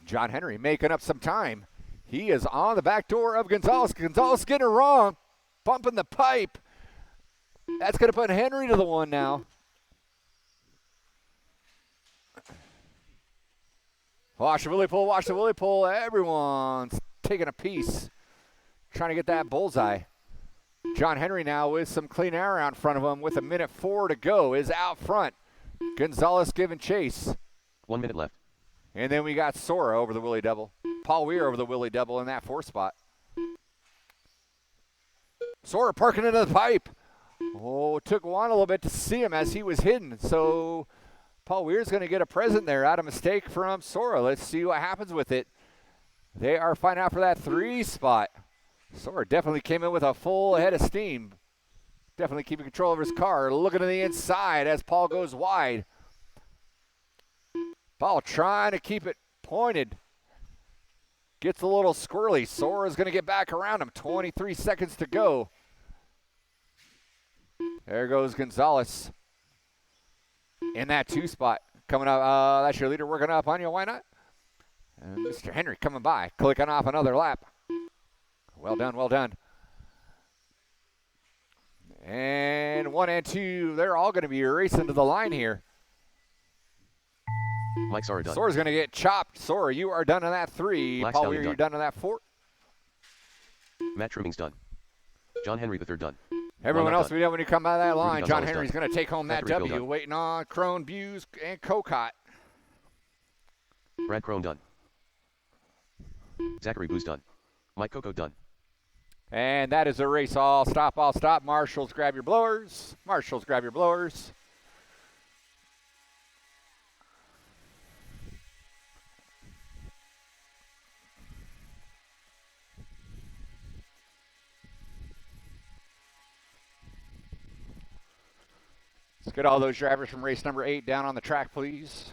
John Henry making up some time. He is on the back door of Gonzalez. Gonzalez getting it wrong. Bumping the pipe. That's going to put Henry to the 1 now. Watch the Willie pull. Everyone's taking a piece. Trying to get that bullseye. John Henry now with some clean air out in front of him with 1:04 to go is out front. Gonzalez giving chase. 1 minute left. And then we got Sora over the Willie double. Paul Weir over the Willie double in that 4 spot. Sora parking into the pipe. Oh, it took Juan a little bit to see him as he was hidden. So Paul Weir's going to get a present there out of mistake from Sora. Let's see what happens with it. They are fighting out for that 3 spot. Soar definitely came in with a full head of steam. Definitely keeping control of his car. Looking to the inside as Paul goes wide. Paul trying to keep it pointed. Gets a little squirrely. Soar is going to get back around him. 23 seconds to go. There goes Gonzalez. In that 2 spot. Coming up, that's your leader working up on you. Why not? And Mr. Henry coming by. Clicking off another lap. Well done, well done. And 1 and 2, they're all going to be racing to the line here. Mike Sora done. Sora's going to get chopped. Sora, you are done in that 3. Black Paul Stallion Weir, you're done in that 4. Matt Trubing's done. John Henry III done. Everyone else, done. we know when you come out of that line, Ruben John Gonzalez Henry's done. going to take home that Zachary Bill W. done. Waiting on Crone, Buse, and Cocott. Brad Crone done. Zachary Booz done. Mike Coco done. And that is a race. All stop, all stop. Marshals, grab your blowers. Marshals, grab your blowers. Let's get all those drivers from race number 8 down on the track, please.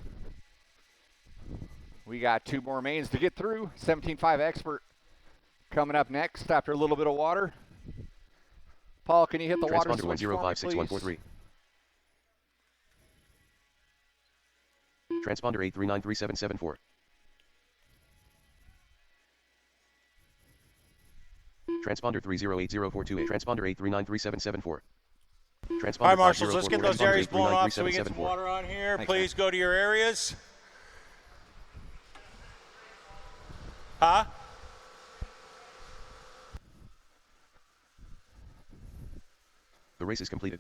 We got 2 more mains to get through. 17.5 Expert coming up next after a little bit of water. Paul, can you hit the water Transponder switch for me, 10564143. Transponder 8393774. Transponder 308042. Transponder 8393774. Transponder All right, Marshals, let's 504, get those transponder areas blown off so we get some 8393774. water on here. Thanks, Please go to your areas. Huh? The race is completed.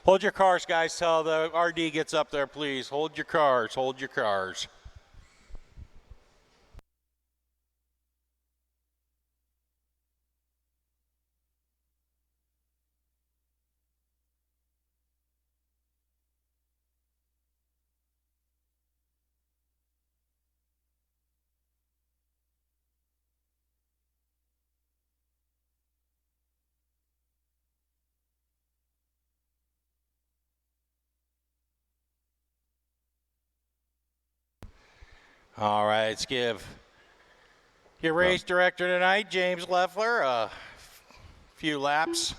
Hold your cars, guys, till the RD gets up there, please. Hold your cars, hold your cars. All right, let's give your race director tonight, James Leffler, a few laps.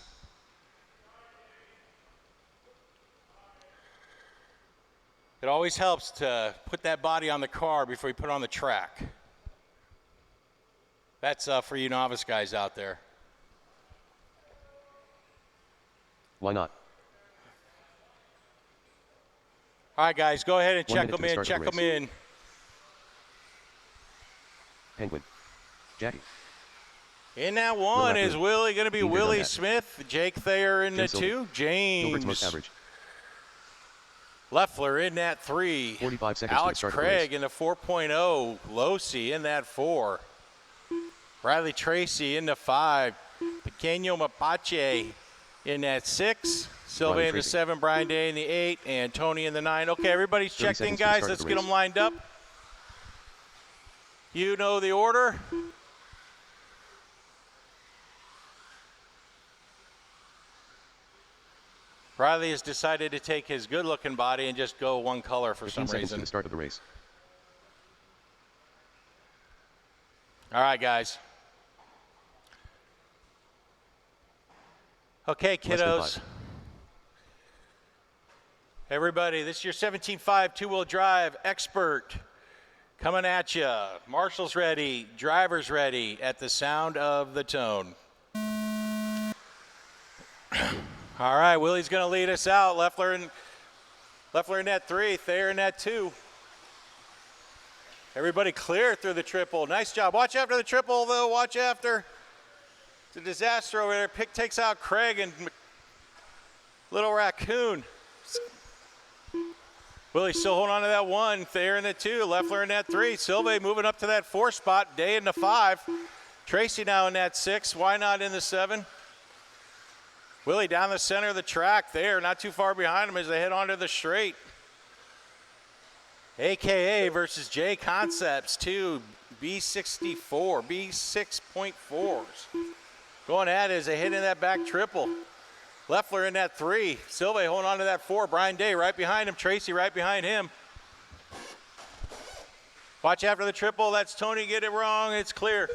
It always helps to put that body on the car before you put it on the track. That's for you novice guys out there. Why not? All right, guys, go ahead and 1 check minute to them the in, start check of the them race. in. Penguin. Jackie. In that 1 is Willie, going to be Ingrid on Willie that. Smith, Jake Thayer in Jim the Silver. 2, Gilbert's most James average. Leffler in that 3, 45 seconds Alex to the start of Craig the in the 4.0, Losi in that 4, Riley Tracy in the 5, Pequeño Mapache in that 6, Sylvain in the Tracy. 7, Brian Day in the 8, and Tony in the 9. Okay, everybody's 30 checked in, seconds to the guys. start of Let's the get race. them lined up. You know the order. Riley has decided to take his good-looking body and just go one color for 15 some seconds to reason. the start of the race. All right, guys. Okay, Less than kiddos. 5. Everybody, this is your 17.5 two-wheel drive expert coming at you. Marshals ready, drivers ready at the sound of the tone. All right, Willie's going to lead us out. Leffler in that 3, Thayer in that 2. Everybody clear through the triple. Nice job. Watch after the triple, though. Watch after. It's a disaster over there. Pick takes out Craig and Little Raccoon. Willie still holding on to that 1. Thayer in the 2. Leffler in that 3. Silve moving up to that 4 spot. Day in the 5. Tracy now in that 6. Why not in the 7? Willie down the center of the track. Thayer not too far behind him as they head onto the straight. AKA versus J Concepts 2 B64, B6.4s. Going at it as they hit in that back triple. Leffler in that 3. Silve holding on to that 4. Brian Day right behind him. Tracy right behind him. Watch after the triple. That's Tony. Get it wrong. It's clear.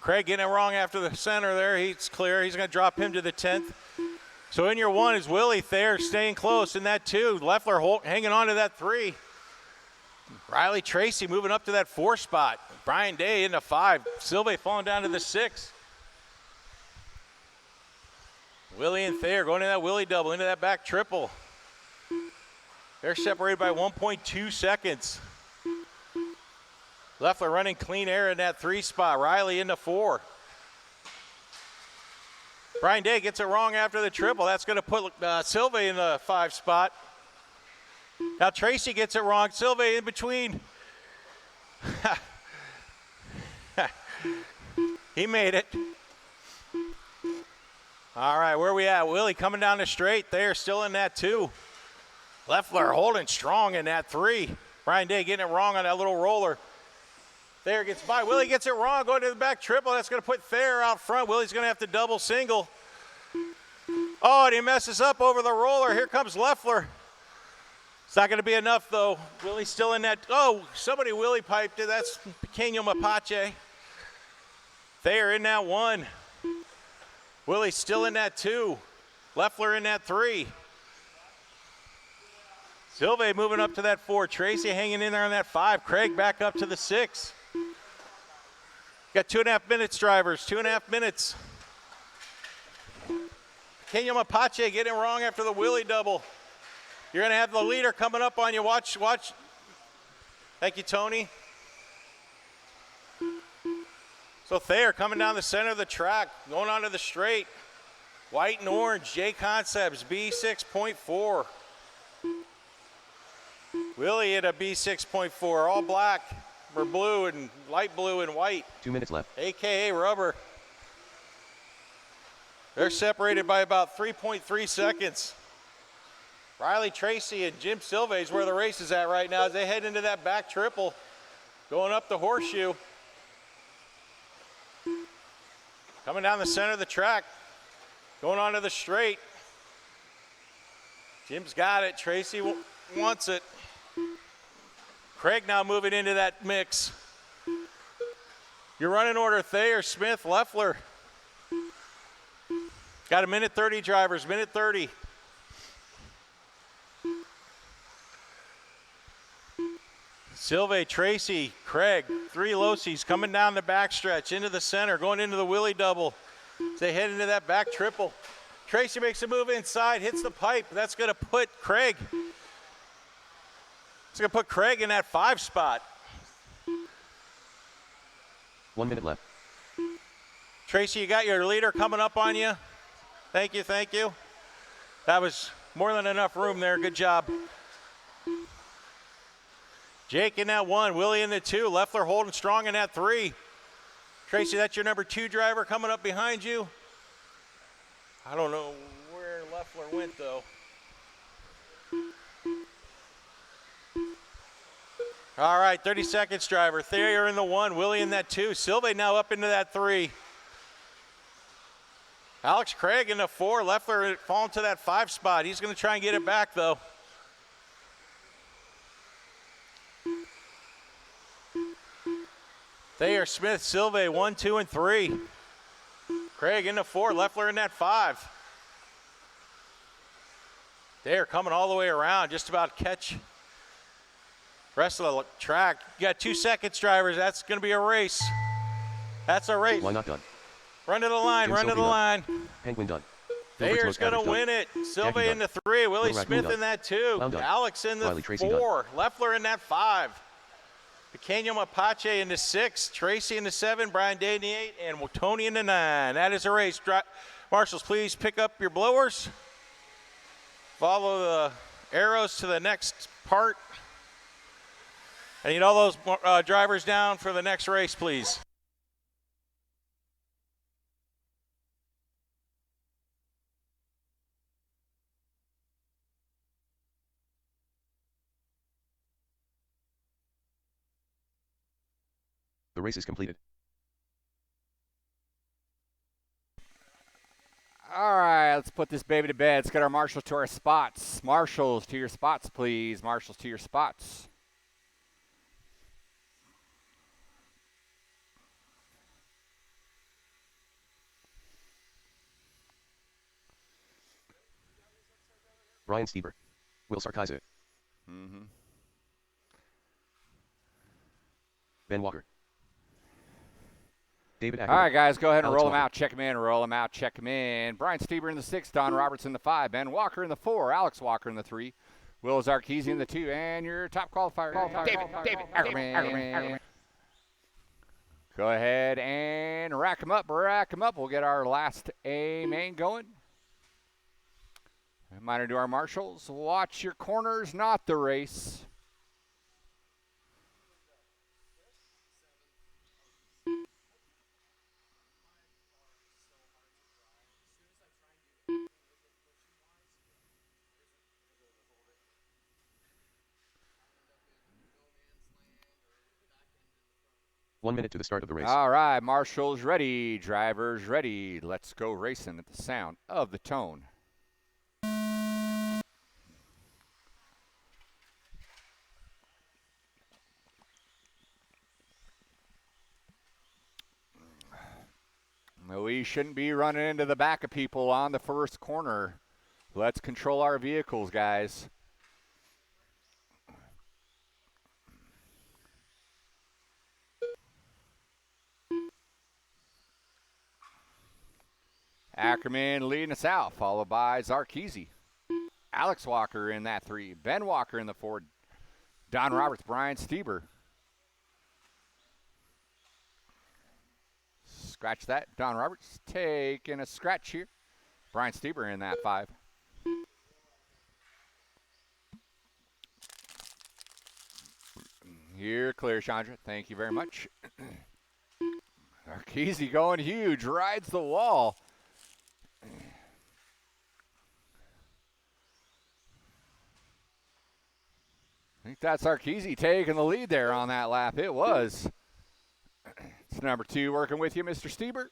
Craig getting it wrong after the center there. He's clear. He's going to drop him to the 10th. So in your 1 is Willie. Thayer staying close in that 2. Leffler hanging on to that 3. Riley Tracy moving up to that 4 spot. Brian Day into 5. Silve falling down to the 6. Willie and Thayer going into that Willie double, into that back triple. They're separated by 1.2 seconds. Leffler running clean air in that 3 spot. Riley into 4. Brian Day gets it wrong after the triple. That's going to put Silve in the 5 spot. Now Tracy gets it wrong. Silve in between. He made it. All right, where are we at? Willie coming down the straight. They're still in that 2. Leffler holding strong in that 3. Brian Day getting it wrong on that little roller. Thayer gets by. Willie gets it wrong, going to the back triple. That's going to put Thayer out front. Willie's going to have to double single. Oh, and he messes up over the roller. Here comes Leffler. It's not going to be enough, though. Willie's still in that. Oh, somebody Willie piped it. That's Pequeño Mapache. Thayer in that 1. Willie's still in that 2. Leffler in that 3. Silve moving up to that 4. Tracy hanging in there on that 5. Craig back up to the 6. Got 2.5 minutes, drivers. 2.5 minutes. Pequeño Mapache getting it wrong after the Willie double. You're going to have the leader coming up on you. Watch. Thank you, Tony. So Thayer coming down the center of the track, going onto the straight. White and orange, J Concepts, B6.4. Willie at a B6.4, all black or blue and light blue and white. 2 minutes left. AKA rubber. They're separated by about 3.3 seconds. Riley Tracy and Jim Silve is where the race is at right now as they head into that back triple, going up the horseshoe. Coming down the center of the track, going onto the straight. Jim's got it. Tracy wants it. Craig now moving into that mix. Your running order, Thayer, Smith, Leffler. Got a minute 30, drivers, minute 30. Silve, Tracy, Craig, 3 Losies coming down the backstretch into the center, going into the Willie double. They head into that back triple. Tracy makes a move inside, hits the pipe. That's going to put Craig. It's going to put Craig in that 5 spot. 1 minute left. Tracy, you got your leader coming up on you. Thank you, thank you. That was more than enough room there. Good job. Jake in that 1, Willie in the 2, Leffler holding strong in that 3. Tracy, that's your number 2 driver coming up behind you. I don't know where Leffler went, though. All right, 30 seconds, driver. Thayer in the 1, Willie in that 2. Silve now up into that 3. Alex Craig in the 4. Leffler falling to that 5 spot. He's going to try and get it back, though. Thayer, Smith, Silve, 1, 2, and 3. Craig in the 4, Leffler in that 5. Thayer coming all the way around, just about catch rest of the track. You got 2 seconds, drivers. That's going to be a race. That's a race. Why not done? Run to the line, Jim run to Silve the done. line. Penguin done. Thayer's going to win it. Silve Jackie in the done. 3. Willie Little Smith Raccoon in that 2. Clown done. Alex in the Riley Tracy 4. Leffler in that 5. Pequeño Mapache in the 6. Tracy in the 7. Brian Day in the 8. And Tony in the 9. That is a race. Marshals, please pick up your blowers. Follow the arrows to the next part. I need all those drivers down for the next race, please. The race is completed. All right, let's put this baby to bed. Let's get our marshals to our spots. Marshals to your spots, please. Marshals to your spots. Brian Stieber. Will Sarkiza. Mm-hmm. Ben Walker. David All Ackerman. right, guys, go ahead and Alex roll them Walker. out. Check them in. Roll them out. Check them in. Brian Stieber in the 6, Don Roberts in the 5, Ben Walker in the 4, Alex Walker in the 3, Will Zarkezy in the 2, and your top qualifier, David Ackerman. Go ahead and rack them up. Rack them up. We'll get our last A main going. Reminder to our marshals, watch your corners, not the race. One minute to the start of the race. All right, marshals ready, drivers ready. Let's go racing at the sound of the tone. We shouldn't be running into the back of people on the first corner. Let's control our vehicles, guys. Ackerman leading us out, followed by Zarkezy. Alex Walker in that 3. Ben Walker in the 4. Don Roberts, Brian Stieber. Scratch that. Don Roberts taking a scratch here. Brian Stieber in that 5. You're clear, Chandra. Thank you very much. Zarkezy going huge. Rides the wall. I think that's Zarkezy taking the lead there on that lap. It was. It's number 2 working with you, Mr. Stieber.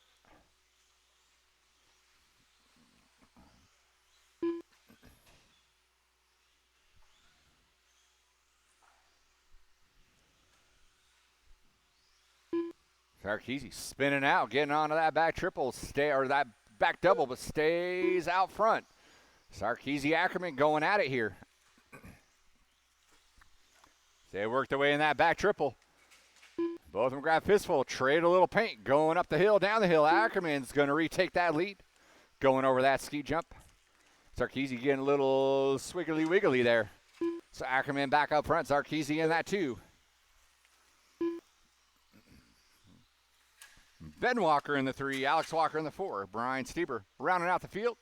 Zarkezy spinning out, getting onto that back triple, or that back double, but stays out front. Zarkezy Ackerman going at it here. They worked their way in that back triple. Both of them grab fistful, trade a little paint, going up the hill, down the hill. Ackerman's going to retake that lead, going over that ski jump. Zarkezy getting a little swiggly wiggly there. So Ackerman back up front, Zarkezy in that 2. Ben Walker in the 3, Alex Walker in the 4, Brian Stieber rounding out the field.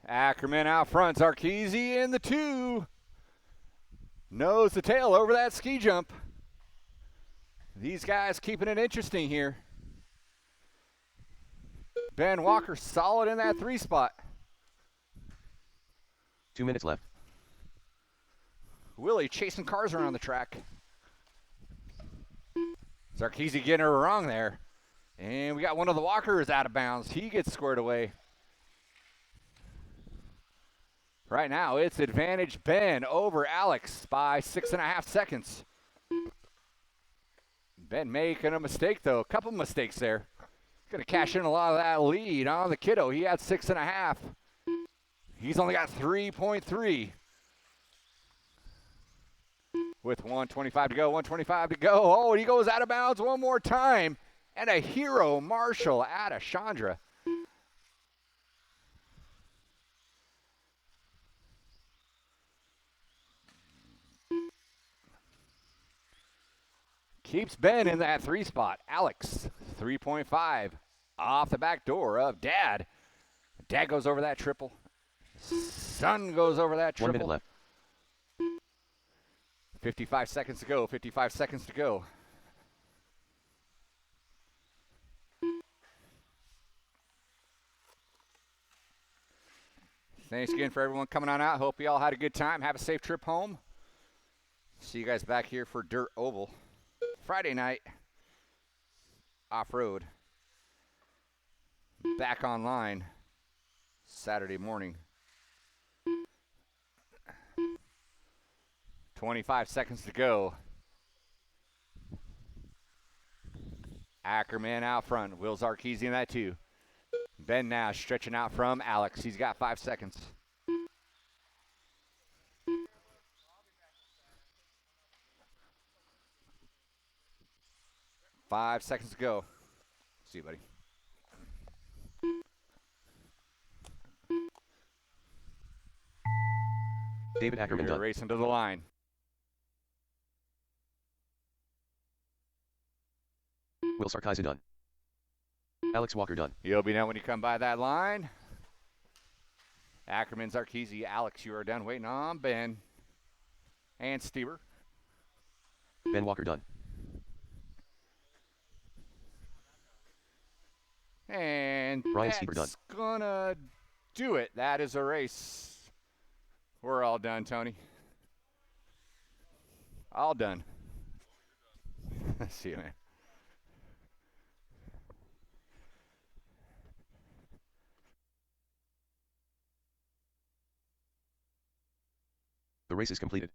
Ackerman out front, Zarkezy in the 2. Nose to tail over that ski jump. These guys keeping it interesting here. Ben Walker solid in that 3 spot. 2 minutes left. Willie chasing cars around the track. Zarkezy getting her wrong there. And we got one of the Walkers out of bounds. He gets squared away. Right now, it's advantage Ben over Alex by 6.5 seconds. Ben making a mistake, though. A couple mistakes there. Going to cash in a lot of that lead on the kiddo. He had 6.5. He's only got 3.3. With 125 to go, 125 to go. Oh, and he goes out of bounds one more time. And a hero Marshall out of Chandra. Keeps Ben in that 3 spot. Alex, 3.5. Off the back door of Dad. Dad goes over that triple. Son goes over that triple. 1 minute left. 55 seconds to go. 55 seconds to go. Thanks again for everyone coming on out. Hope you all had a good time. Have a safe trip home. See you guys back here for Dirt Oval. Friday night. Off-road. Back online. Saturday morning. 25 seconds to go. Ackerman out front. Will Zarkeezy in that too. Ben Nash stretching out from Alex. He's got 5 seconds. Five seconds to go. See you, buddy. David Ackerman You're done. racing to the line. Will Sarkisian done. Alex Walker done. You'll be done when you come by that line. Ackerman, Zarkeezy, Alex, you are done waiting on Ben and Stever. Ben Walker done. And Ryan that's Stever done. gonna do it. That is a race. We're all done, Tony. All done. See you, man. The race is completed.